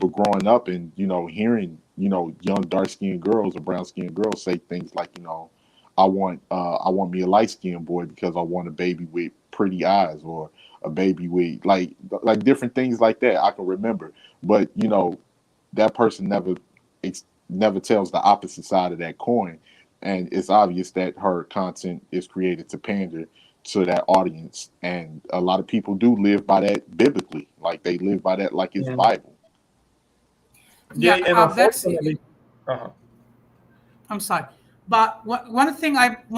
growing up and hearing young dark skinned girls or brown skinned girls say things like I want me a light skinned boy because I want a baby with pretty eyes or a baby with like different things like that. I can remember, but that person never tells the opposite side of that coin, and it's obvious that her content is created to pander to that audience, and a lot of people do live by that biblically, like they live by that like it's Bible. Yeah, and unfortunately, I'm sorry, but one thing I've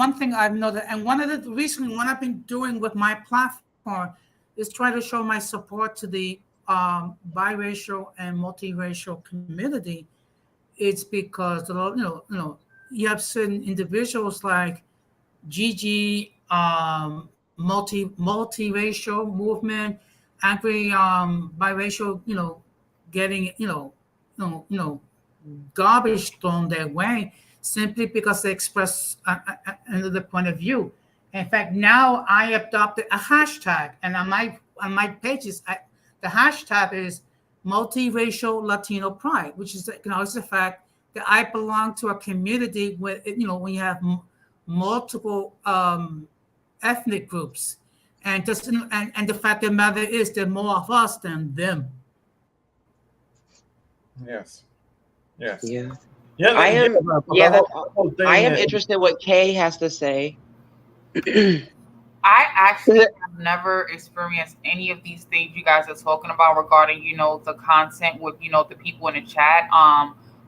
noticed, and one of the recently what I've been doing with my platform is try to show my support to the biracial and multiracial community. It's because you have certain individuals like Gigi, multiracial movement, angry biracial, getting garbage thrown their way simply because they express another point of view. In fact, now I adopted a hashtag, and on my pages, the hashtag is multiracial Latino pride, which is it's the fact that I belong to a community where when you have multiple ethnic groups, and the fact of the matter is there are more of us than them. Yes. Yeah. Yeah, I am. Yeah, the whole thing I am interested what Kay has to say. I actually have never experienced any of these things you guys are talking about regarding, the content with, the people in the chat.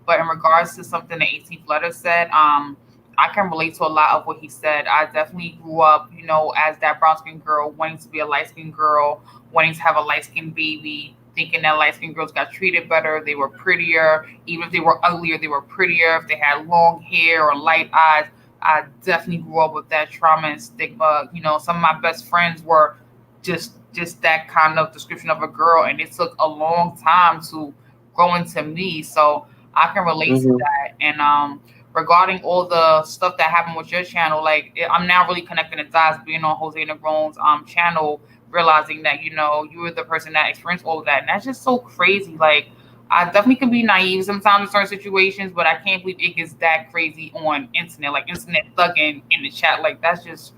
But in regards to something that 18th Letter said, I can relate to a lot of what he said. I definitely grew up, as that brown skinned girl, wanting to be a light skinned girl, wanting to have a light skinned baby, thinking that light skinned girls got treated better, they were prettier, even if they were uglier, they were prettier, if they had long hair or light eyes. I definitely grew up with that trauma and stigma. Some of my best friends were just that kind of description of a girl, and it took a long time to grow into me. So I can relate to that. And regarding all the stuff that happened with your channel, like I'm now really connecting the dots, being on Jose Negron's channel, realizing that you were the person that experienced all of that, and that's just so crazy. Like I definitely can be naive sometimes in certain situations, but I can't believe it gets that crazy on internet, like internet thugging in the chat. Like that just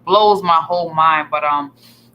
blows my whole mind. But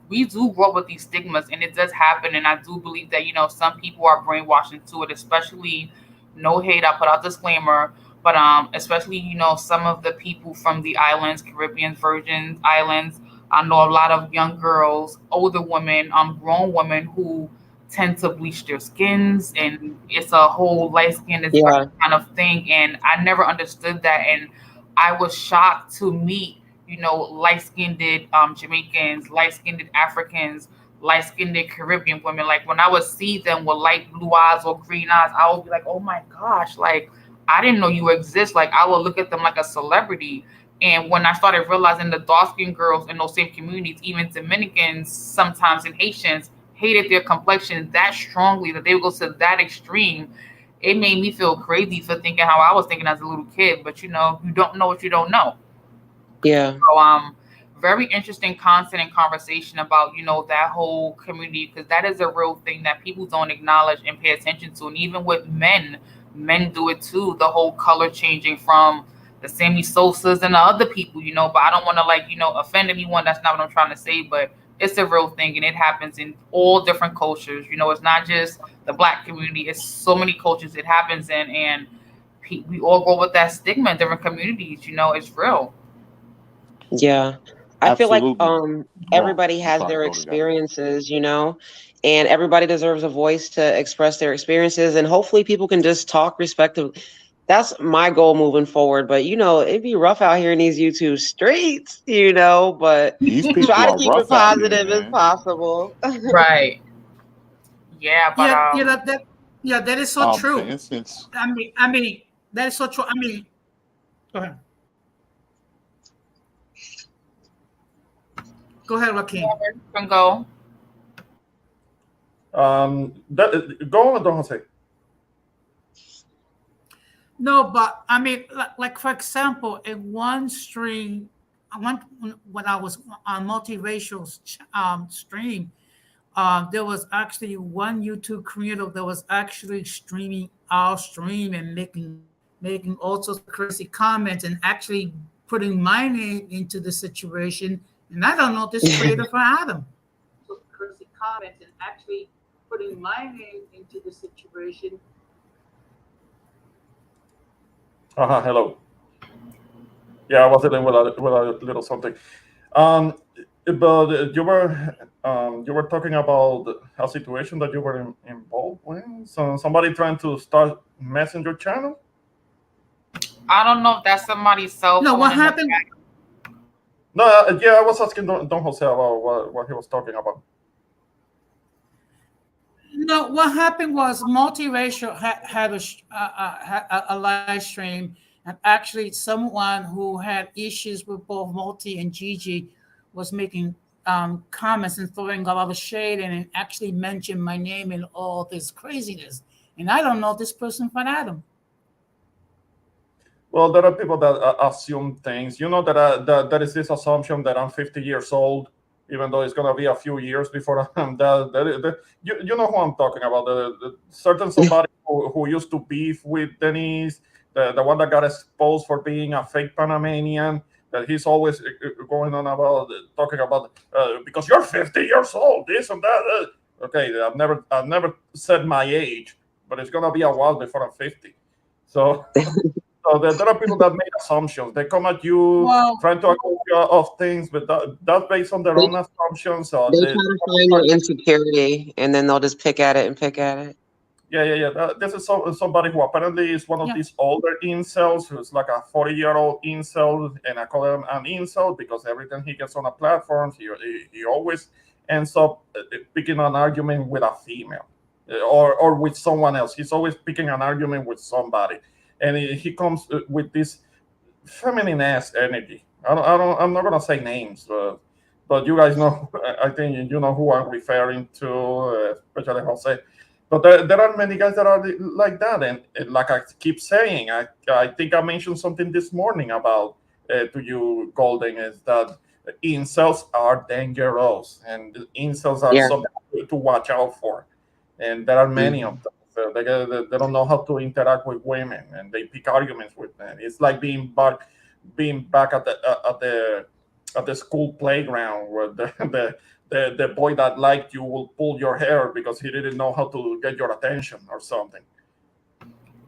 we do grow up with these stigmas, and it does happen. And I do believe that some people are brainwashed into it, especially no hate. I put out disclaimer, but especially some of the people from the islands, Caribbean, Virgin Islands. I know a lot of young girls, older women, grown women who tend to bleach their skins, and it's a whole light skin is kind of thing. And I never understood that, and I was shocked to meet light skinned Jamaicans, light skinned Africans, light skinned Caribbean women. Like when I would see them with light blue eyes or green eyes, I would be like, oh my gosh, like I didn't know you exist. Like I would look at them like a celebrity. And when I started realizing the dark skinned girls in those same communities, even Dominicans sometimes and Haitians, hated their complexion that strongly that they would go to that extreme, it made me feel crazy for thinking how I was thinking as a little kid. But you don't know what you don't know. Yeah. So very interesting content and conversation about that whole community, because that is a real thing that people don't acknowledge and pay attention to. And even with men do it too. The whole color changing from the Sammy Sosas and the other people, but I don't want to offend anyone. That's not what I'm trying to say, but it's a real thing, and it happens in all different cultures. It's not just the Black community. It's so many cultures it happens in, and we all go with that stigma in different communities. It's real. Yeah. I feel like Absolutely. everybody I'm has sorry, their go to guy. experiences, and everybody deserves a voice to express their experiences, and hopefully people can just talk respectively. That's my goal moving forward. But it'd be rough out here in these YouTube streets, but These people try to are keep it rough out here, positive as man. possible. Right. Yeah, but That is so For true. instance, I mean, that is so true. I mean, go ahead. Go ahead, Joaquin. can go. Go on, Don Jose. No, but I mean, like for example, in one stream, when I was on multiracial stream, there was actually one YouTube creator that was actually streaming our stream and making all sorts of crazy comments and actually putting my name into the situation. And I don't know this creator for Adam. Crazy comments and actually putting my name into the situation. Hello. Yeah, I was dealing with a little something. Um, but you were talking about a situation that you were involved with. So somebody trying to start messing your channel. I don't know if that's somebody's cell phone. No, what happened? No, yeah, I was asking Don Jose about what he was talking about. No, what happened was multiracial had a live stream, and actually someone who had issues with both Multi and Gigi was making comments and throwing a lot of shade and actually mentioned my name and all this craziness. And I don't know this person from Adam. Well, there are people that assume things. You know that there is this assumption that I'm 50 years old, even though it's gonna be a few years before I'm that. You know who I'm talking about? The certain somebody who used to beef with Denise, the one that got exposed for being a fake Panamanian. That he's always going on about talking about because you're 50 years old, this and that. Okay, I've never said my age, but it's gonna be a while before I'm 50. So. So there are people that make assumptions. They come at you trying to accuse you of things, but that's based on their own assumptions. So They try to find your insecurity, and then they'll just pick at it and pick at it. Yeah. This is somebody who apparently is one of these older incels, who's like a 40-year-old incel, and I call him an incel because every time he gets on a platform, he always ends up picking an argument with a female or with someone else. He's always picking an argument with somebody. And he comes with this feminine ass energy. I'm not gonna say names, but you guys know. I think you know who I'm referring to, especially Jose. But there are many guys that are like that, and like I keep saying, I think I mentioned something this morning about to you, Golden, is that incels are dangerous, and incels are something to watch out for, and there are many of them. So they don't know how to interact with women, and they pick arguments with them. It's like being back at the school playground where the boy that liked you will pull your hair because he didn't know how to get your attention or something.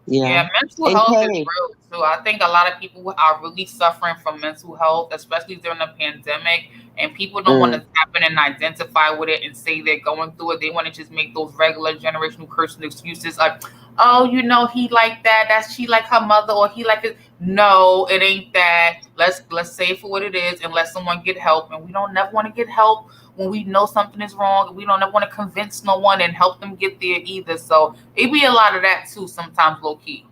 Yeah, mental health is real too. I think a lot of people are really suffering from mental health, especially during the pandemic, and people don't want to tap in and identify with it and say they're going through it. They want to just make those regular generational cursing excuses like, oh, he like that. She like her mother, or he like it. No, it ain't that. Let's say it for what it is and let someone get help. And we don't never want to get help when we know something is wrong. We don't ever want to convince no one and help them get there either. So it be a lot of that too, sometimes low key.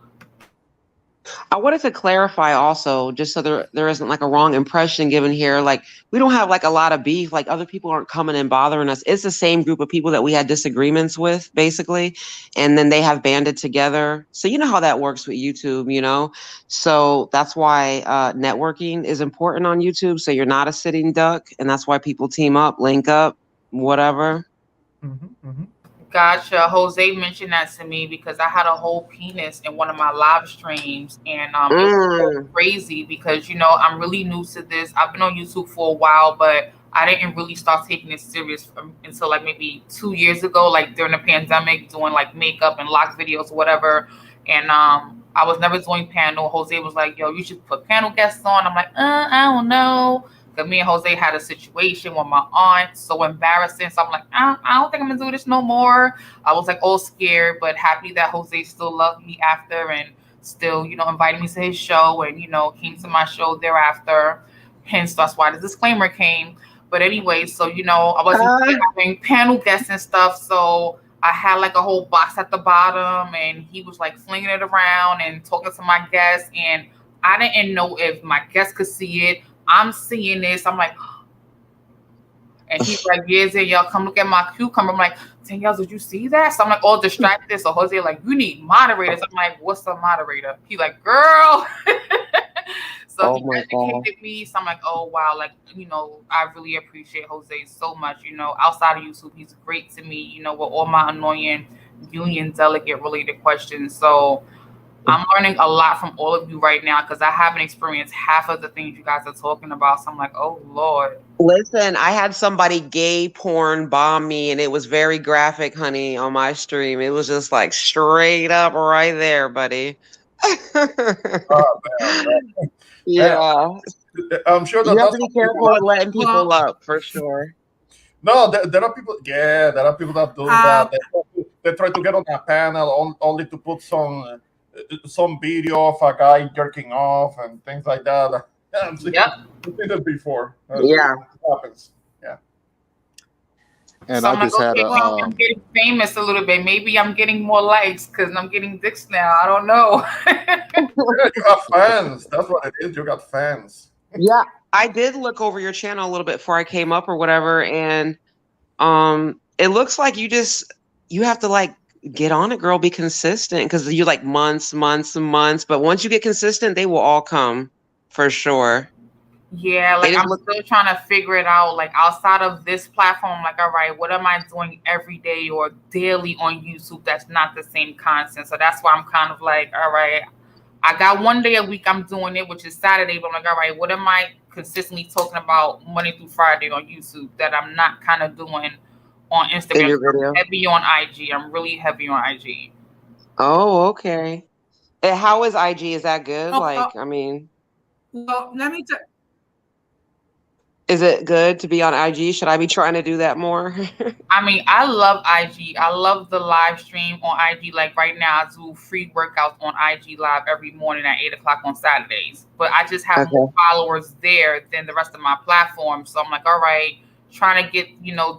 I wanted to clarify also, just so there isn't like a wrong impression given here. Like, we don't have like a lot of beef. Like, other people aren't coming and bothering us. It's the same group of people that we had disagreements with, basically, and then they have banded together. So you know how that works with YouTube, So that's why networking is important on YouTube. So you're not a sitting duck, and that's why people team up, link up, whatever. Gotcha. Jose mentioned that to me because I had a whole penis in one of my live streams, and it was so crazy because I'm really new to this. I've been on YouTube for a while, but I didn't really start taking it serious until like maybe 2 years ago, like during the pandemic, doing like makeup and lock videos or whatever. And I was never doing panel. Jose was like, "Yo, you should put panel guests on." I'm like, I don't know. Because me and Jose had a situation with my aunt, so embarrassing. So I'm like, I don't think I'm gonna do this no more. I was like all scared, but happy that Jose still loved me after and still, invited me to his show and, came to my show thereafter. Hence, that's why the disclaimer came. But anyway, so, I wasn't having panel guests and stuff. So I had like a whole box at the bottom and he was like flinging it around and talking to my guests. And I didn't know if my guests could see it. I'm seeing this. I'm like, and he's like, yeah, y'all come look at my cucumber. I'm like, Danielle, did you see that? So I'm like, all distracted. So Jose like, you need moderators. I'm like, what's a moderator? He like, girl. So he educated me. So I'm like, oh, wow. Like, I really appreciate Jose so much. Outside of YouTube, he's great to me, with all my annoying union delegate related questions. So I'm learning a lot from all of you right now because I haven't experienced half of the things you guys are talking about. So I'm like, oh, Lord. Listen, I had somebody gay porn bomb me and it was very graphic, honey, on my stream. It was just like straight up right there, buddy. Oh, man. Yeah. I'm sure that you have to be careful with letting people up for sure. No, there are people. Yeah, there are people that do that. They try to get on a panel only to put some video of a guy jerking off and things like that. I've seen it before. Yeah, it happens. Yeah. And so I just had I'm getting famous a little bit. Maybe I'm getting more likes because I'm getting dicks now. I don't know. Yeah, you got fans. That's what it is. You got fans. Yeah, I did look over your channel a little bit before I came up or whatever, and it looks like you have to like get on it, girl. Be consistent because you like months. But once you get consistent, they will all come for sure. Yeah, like I'm still trying to figure it out. Like outside of this platform, like, all right, what am I doing every day or daily on YouTube that's not the same content? So that's why I'm kind of like, all right, I got one day a week I'm doing it, which is Saturday. But I'm like, all right, what am I consistently talking about Monday through Friday on YouTube that I'm not kind of doing on Instagram? I'm heavy on IG. I'm really heavy on IG. Oh, okay. And how is IG? Is that good? I mean, well, let me tell. Is it good to be on IG? Should I be trying to do that more? I mean, I love IG. I love the live stream on IG. Like right now, I do free workouts on IG Live every morning at 8 o'clock on Saturdays. But I just have more followers there than the rest of my platform. So I'm like, all right, trying to get,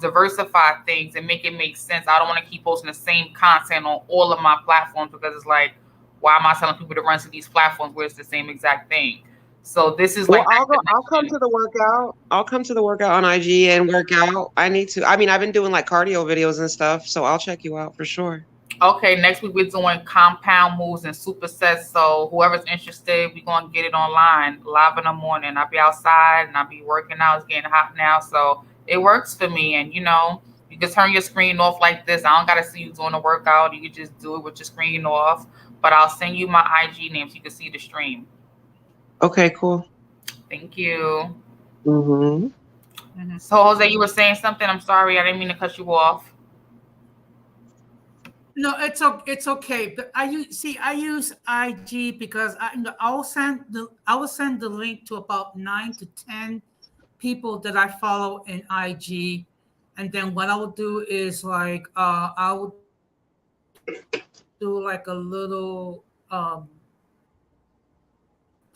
diversify things and make it make sense. I don't want to keep posting the same content on all of my platforms because it's like, why am I telling people to run to these platforms where it's the same exact thing? So this is like I'll come to the workout. I'll come to the workout on IG and work out. I need to. I mean, I've been doing like cardio videos and stuff, so I'll check you out for sure. Okay, next week we're doing compound moves and supersets. So whoever's interested, we're gonna get it online live in the morning. I'll be outside and I'll be working out. It's getting hot now, so it works for me. And you can turn your screen off like this. I don't gotta see you doing the workout. You can just do it with your screen off. But I'll send you my IG name so you can see the stream. Okay, cool. Thank you. Mm-hmm. So, Jose, you were saying something. I'm sorry. I didn't mean to cut you off. No, it's okay. But I use IG because I will send the link to about 9 to 10 people that I follow in IG, and then what I will do is like I will do like a little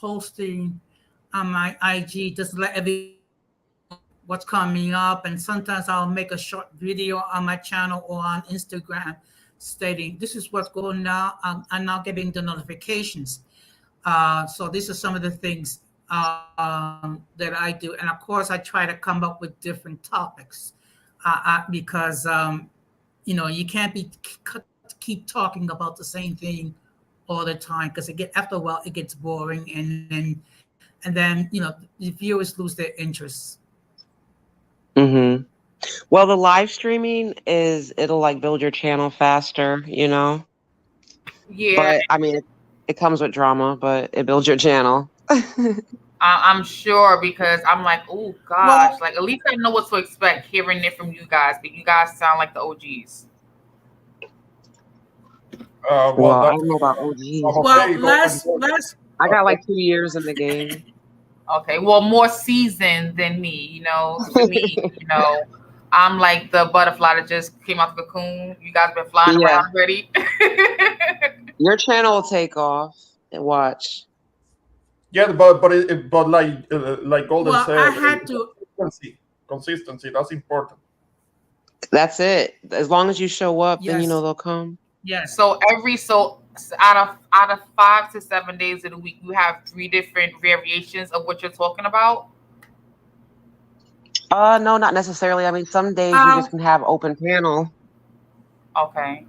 posting on my IG just to let everyone know what's coming up, and sometimes I'll make a short video on my channel or on Instagram stating this is what's going on. I'm now getting the notifications. So these are some of the things that I do, and of course I try to come up with different topics because you can't keep talking about the same thing all the time because after a while it gets boring, and then the viewers lose their interest. Mm-hmm. Well, the live streaming it'll like build your channel faster, Yeah. But I mean, it comes with drama, but it builds your channel. I'm sure because I'm like, oh gosh, like at least I know what to expect hearing it from you guys. But you guys sound like the OGs. I don't know about OGs. Well, last I got like 2 years in the game. Okay, well, more seasoned than me. To me, I'm like the butterfly that just came out the cocoon. You guys been flying Yeah, around already. your channel will take off. And watch. Yeah, but like Golden Well, I said, had to. consistency, that's important. That's it. As long as you show up, then Yes, they'll come. yes. So out of 5 to 7 days of the week, you have three different variations of what you're talking about. No, not necessarily. I mean, some days you just Um, can have open panel. Okay.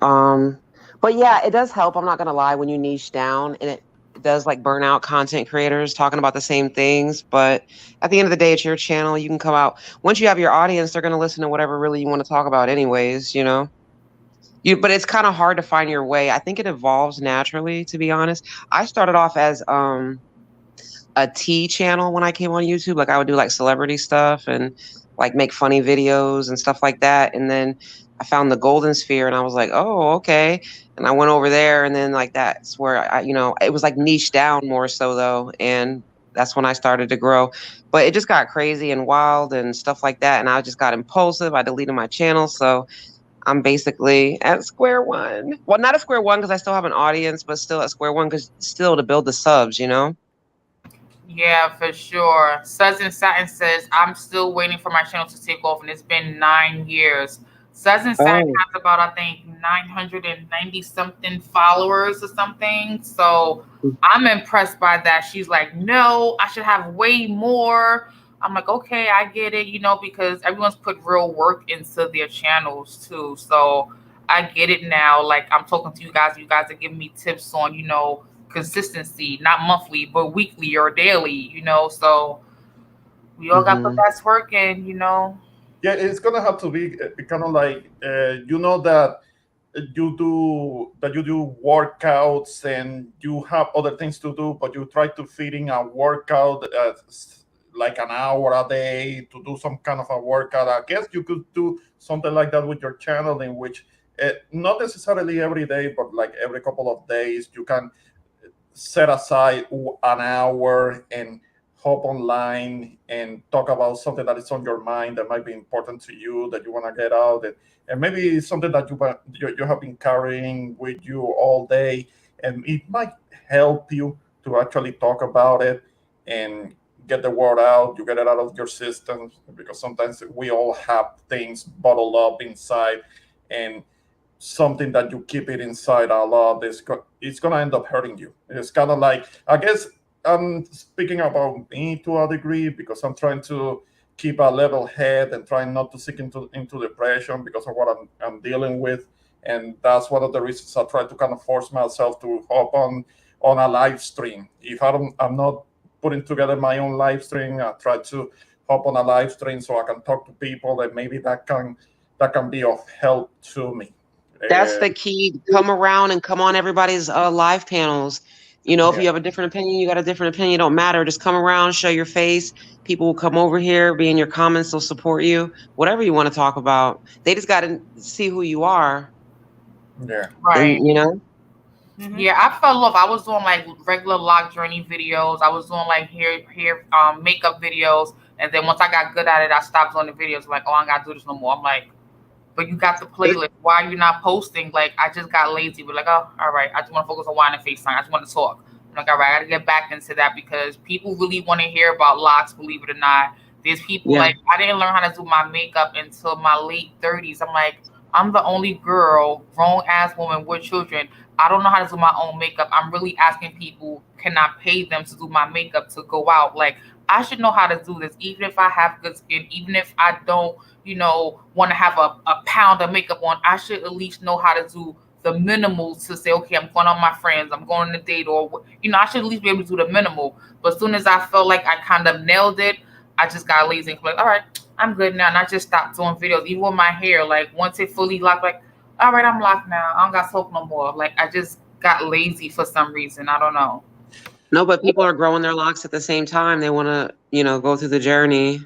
Um, but yeah, it does help. I'm not gonna lie when you niche down, and it does like burn out content creators talking about the same things. But at the end of the day, it's your channel. You can come out once you have your audience. They're gonna listen to whatever really you want to talk about, anyways. But it's kind of hard to find your way. I think it evolves naturally, to be honest. I started off as a tea channel when I came on YouTube. Like I would do like celebrity stuff and like make funny videos and stuff like that. And then I found the golden sphere and I was like, oh, okay. And I went over there and then like that's where it was like niche down more so though. And that's when I started to grow. But it just got crazy and wild and stuff like that. And I just got impulsive. I deleted my channel. So I'm basically at square one. Well, not at square one because I still have an audience, but still at square one because still to build the subs. Yeah, for sure. Susan Satin says, I'm still waiting for my channel to take off, and it's been 9 years. Susan Satin Oh. has about, I think, 990 something followers or something. So I'm impressed by that. She's like, no, I should have way more. I'm like, okay, I get it, because everyone's put real work into their channels too. So I get it now. Like, I'm talking to you guys are giving me tips on, consistency, not monthly, but weekly or daily. So we all got the Mhm. best work in. Yeah, it's gonna have to be kind of like that you do workouts and you have other things to do, but you try to fit in a workout like an hour a day to do some kind of a workout. I guess you could do something like that with your channel, in which not necessarily every day, but like every couple of days, you can set aside an hour and hop online and talk about something that is on your mind that might be important to you, that you want to get out, and maybe something that you have been carrying with you all day, and it might help you to actually talk about it and get the word out. You get it out of your system, because sometimes we all have things bottled up inside, and something that you keep it inside a lot, it's gonna end up hurting you. It's kind of like, I guess I'm speaking about me to a degree, because I'm trying to keep a level head and trying not to sink into depression because of what I'm dealing with. And that's one of the reasons I try to kind of force myself to hop on a live stream. If I'm not putting together my own live stream, I try to hop on a live stream so I can talk to people, and maybe that can be of help to me. That's Uh, the key. Come around and come on everybody's live panels. If yeah, you have a different opinion, you got a different opinion. It don't matter. Just come around, show your face. People will come over here, be in your comments. They'll support you. Whatever you want to talk about. They just got to see who you are. yeah. Right. And. Yeah, I fell off. I was doing like regular lock journey videos. I was doing like hair makeup videos, and then once I got good at it, I stopped doing the videos. Like, oh, I ain't gotta do this no more. I'm like, but you got the playlist. Why are you not posting? Like, I just got lazy. But like, oh, all right. I just want to focus on wine and FaceTime. I just want to talk. I'm like, all right, I got to get back into that because people really want to hear about locks, believe it or not. There's people Yeah. like, I didn't learn how to do my makeup until my late 30s. I'm like, I'm the only girl, grown ass woman with children. I don't know how to do my own makeup. I'm really asking people, can I pay them to do my makeup to go out? Like, I should know how to do this, even if I have good skin, even if I don't want to have a pound of makeup on. I should at least know how to do the minimal to say, okay, I'm going on my friends, I'm going on a date, or I should at least be able to do the minimal. But as soon as I felt like I kind of nailed it, I just got lazy and like, all right, I'm good now. And I just stopped doing videos, even with my hair. Like once it fully locked, like, all right, I'm locked now. I don't got soap no more. Like I just got lazy for some reason. I don't know. No, but people are growing their locks at the same time. They want to, go through the journey.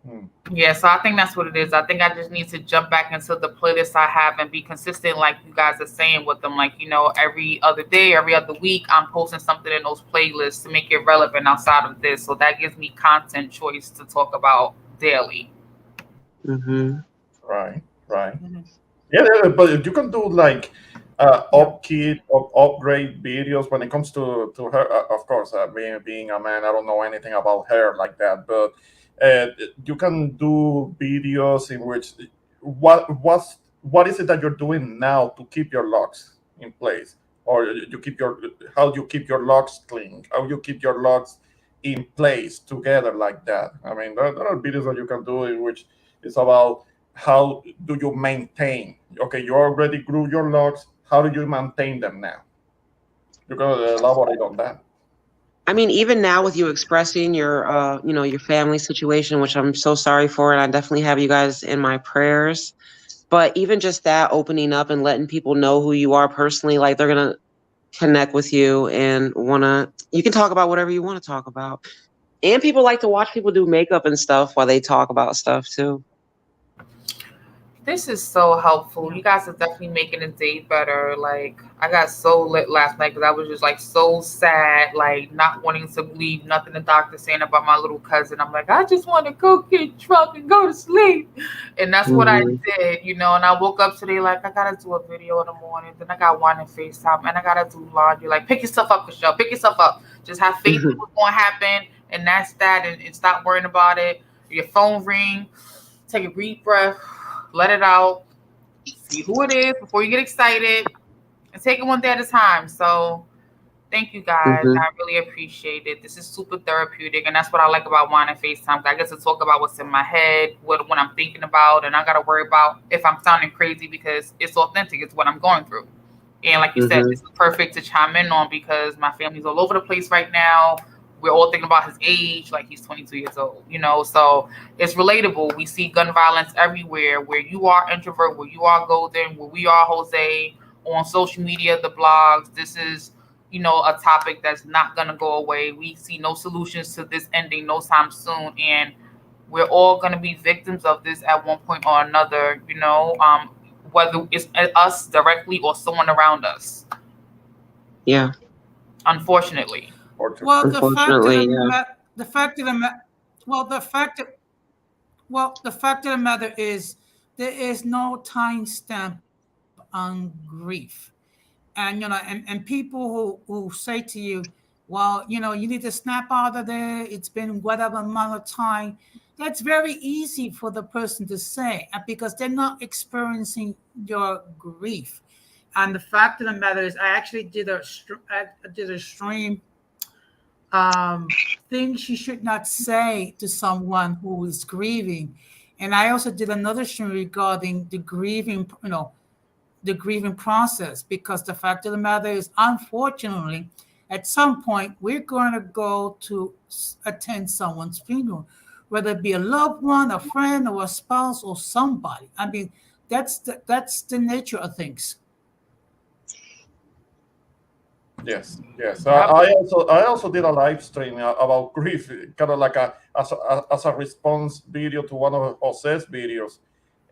Hmm. Yeah, so I think that's what it is. I think I just need to jump back into the playlist I have and be consistent, like you guys are saying with them. Like, every other day, every other week, I'm posting something in those playlists to make it relevant outside of this. So that gives me content choice to talk about daily. Mm-hmm. Right, right. Mhm. Yeah, but you can do like Yeah. upkeep or upgrade videos when it comes to her. Of course, being a man, I don't know anything about hair like that, but uh, you can do videos in which what is it that you're doing now to keep your locks in place, or you keep your how you keep your locks clean, how you keep your locks in place together like that. I mean, there are videos that you can do in which it's about how do you maintain. Okay, you already grew your logs, how do you maintain them now? You can elaborate on that. I mean, even now with you expressing your, your family situation, which I'm so sorry for, and I definitely have you guys in my prayers. But even just that opening up and letting people know who you are personally, like they're gonna connect with you and you can talk about whatever you want to talk about. And people like to watch people do makeup and stuff while they talk about stuff too. This is so helpful. Yeah. You guys are definitely making the day better. Like, I got so lit last night because I was just like so sad, like not wanting to believe nothing the doctor's saying about my little cousin. I'm like, I just want to go get drunk and go to sleep. And that's what I Hmm. did. And I woke up today like I gotta do a video in the morning. Then I got one in FaceTime and I gotta do laundry. Like, pick yourself up, Michelle. Pick yourself up. Just have faith in what's gonna happen, and that's that, and stop worrying about it. Your phone ring, take a deep breath, let it out, see who it is before you get excited, and take it one day at a time. So thank you guys. Hmm. I really appreciate it. This is super therapeutic, and that's what I like about wine and FaceTime. I get to talk about what's in my head, what I'm thinking about, and I gotta worry about if I'm sounding crazy because it's authentic. It's what I'm going through. And like you said, Hmm. this is perfect to chime in on because my family's all over the place right now. We're all thinking about his age, like he's 22 years old. So it's relatable. We see gun violence everywhere. Where you are introvert, where you are golden, where we are Jose, on social media, the blogs. This is a topic that's not gonna go away. We see no solutions to this ending no time soon, and we're all gonna be victims of this at one point or another. Whether it's us directly or someone around us, Yeah, unfortunately. Well, unfortunately, yeah. the fact of the ma- well, the fact of the matter is there is no time stamp on grief. And and people who say to you, well, you need to snap out of there, it's been whatever amount of time. That's very easy for the person to say, because they're not experiencing your grief. And the fact of the matter is, I actually I did a stream, um, things you should not say to someone who is grieving. And I also did another stream regarding the grieving process, because the fact of the matter is, unfortunately, at some point we're going to go to attend someone's funeral, whether it be a loved one, a friend, or a spouse, or somebody. I mean, that's the nature of things. Yes, yes. Yep. I also did a live stream about grief, kind of like as a response video to one of Jose's videos,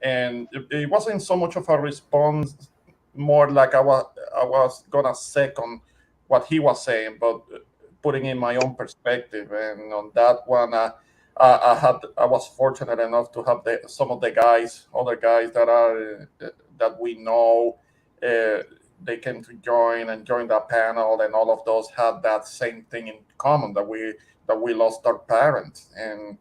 and it wasn't so much of a response, more like I was gonna second what he was saying, but putting in my own perspective. And on that one, I was fortunate enough to have some of the guys, other guys that we know. Uh, they came to join that panel, and all of those had that same thing in common, that we lost our parents. And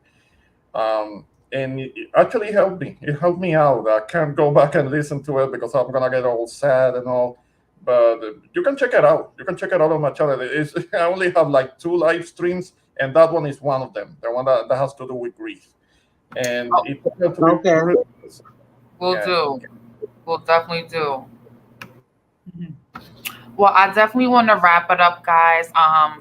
it actually helped me. It helped me out. I can't go back and listen to it because I'm gonna get all sad and all. But you can check it out. You can check it out on my channel. I only have like 2 live streams, and that one is one of them. The one that has to do with grief, and Oh, it turned out to be Okay. really. we'll Yeah. do. We'll definitely do. Mhm. Well, I definitely want to wrap it up, guys.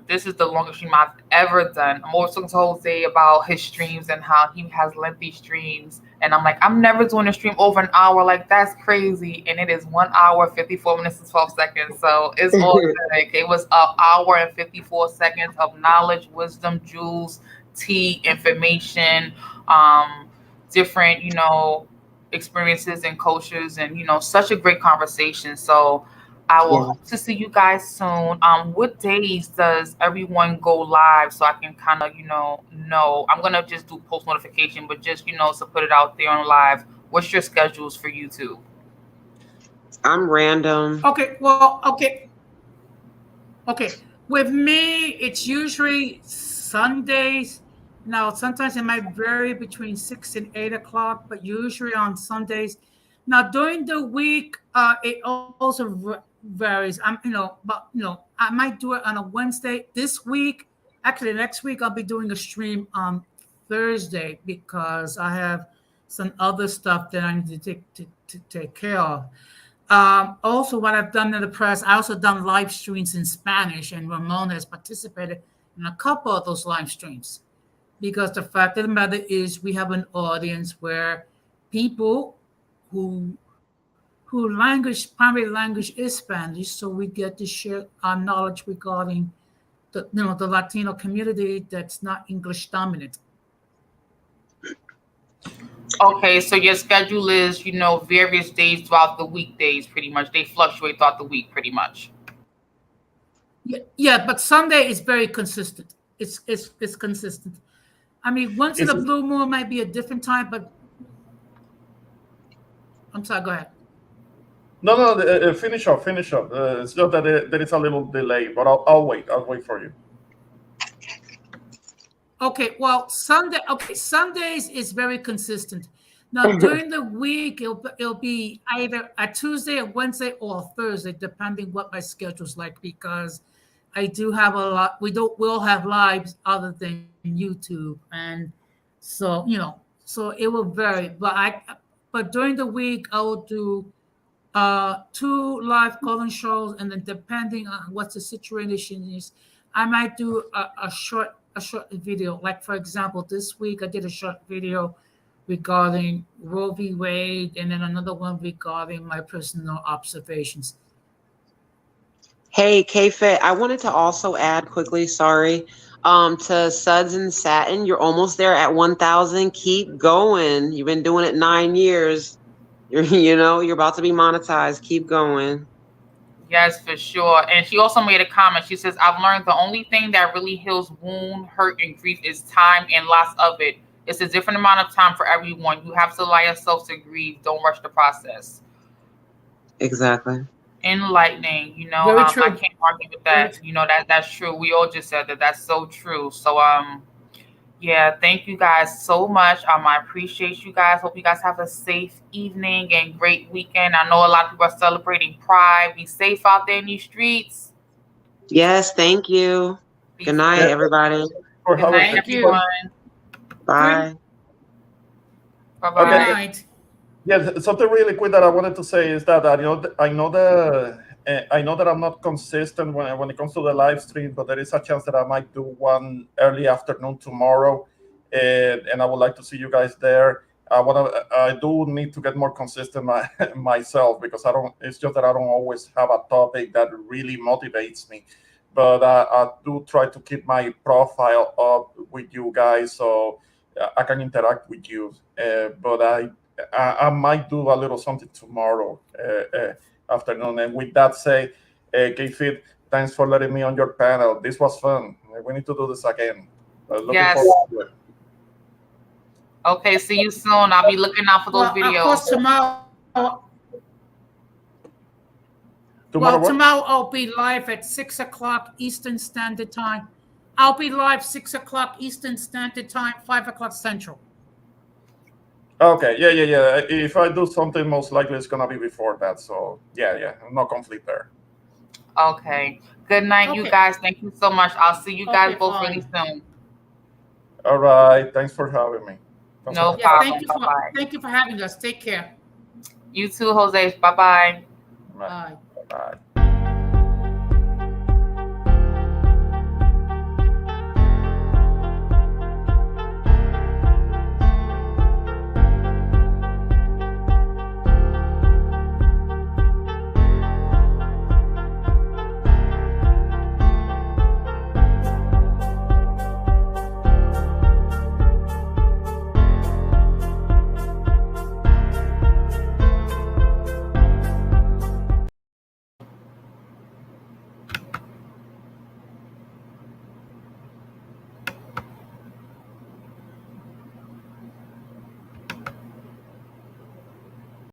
This is the longest stream I've ever done. I'm always talking to Jose about his streams and how he has lengthy streams. And I'm like, I'm never doing a stream over an hour. Like, that's crazy. And it is 1 hour, 54 minutes, and 12 seconds. So it's authentic. It was an hour and 54 seconds of knowledge, wisdom, jewels, tea, information. different, experiences and cultures, and such a great conversation. So I will Yeah. hope to see you guys soon. What days does everyone go live so I can kind of, know? I'm gonna just do post notification, but just to put it out there on live. What's your schedules for YouTube? I'm random. Okay, well, okay. With me, it's usually Sundays. Now, sometimes it might vary between 6 and 8 o'clock, but usually on Sundays. Now, during the week, it also varies. I might do it on a Wednesday. This week, actually, next week, I'll be doing a stream on Thursday because I have some other stuff that I need to take care of. Also, what I've done in the press, I also done live streams in Spanish, and Ramona has participated in a couple of those live streams. Because the fact of the matter is, we have an audience where people who primary language is Spanish, so we get to share our knowledge regarding the Latino community that's not English dominant. Okay, so your schedule is, various days throughout the weekdays, pretty much. They fluctuate throughout the week, pretty much. Yeah, but Sunday is very consistent. It's consistent. I mean, once in a blue moon might be a different time, but I'm sorry. Go ahead. No, finish up. It's just that there is a little delay, but I'll wait. I'll wait for you. Okay, well, Sundays is very consistent. Now, during the week, it'll be either a Tuesday, a Wednesday, or a Thursday, depending what my schedule's like, because I do have a lot. We'll have lives other than YouTube, and so so it will vary. But during the week, I will do 2 live call-in shows, and then depending on what the situation is, I might do a short video. Like, for example, this week I did a short video regarding Roe v. Wade, and then another one regarding my personal observations. Hey, KFIT, I wanted to also add quickly, sorry, to Suds and Satin, you're almost there at 1,000. Keep going. You've been doing it 9 years. You're about to be monetized. Keep going. Yes, for sure. And she also made a comment. She says, I've learned the only thing that really heals wound, hurt, and grief is time and loss of it. It's a different amount of time for everyone. You have to allow yourself to grieve. Don't rush the process. Exactly. Enlightening, Very true. I can't argue with that. That's true. We all just said that. That's so true. So, yeah, thank you guys so much. I appreciate you guys. Hope you guys have a safe evening and great weekend. I know a lot of people are celebrating Pride. Be safe out there in these streets. Yes, thank you. Good night, everybody. Good night, everyone. Bye. Bye-bye. Good night. Yeah, something really quick that I wanted to say is that I know that I'm not consistent when it comes to the live stream, but there is a chance that I might do one early afternoon tomorrow, and I would like to see you guys there. I do need to get more consistent myself, because it's just that I don't always have a topic that really motivates me, but I do try to keep my profile up with you guys so I can interact with you. But I might do a little something tomorrow afternoon. And with that said, KFIT, thanks for letting me on your panel. This was fun. We need to do this again. Looking forward to it. Okay, see you soon. I'll be looking out for those videos. Of course, tomorrow. Tomorrow I'll be live at 6 o'clock Eastern Standard Time. I'll be live 6 o'clock Eastern Standard Time, 5 o'clock Central. Okay, yeah. If I do something, most likely it's gonna be before that. So yeah, no conflict there. Okay. Good night, you guys. Thank you so much. I'll see you guys both really soon. All right. Thanks for having me. No problem. Thank you for having us. Take care. You too, Jose. Bye-bye. Bye. Bye.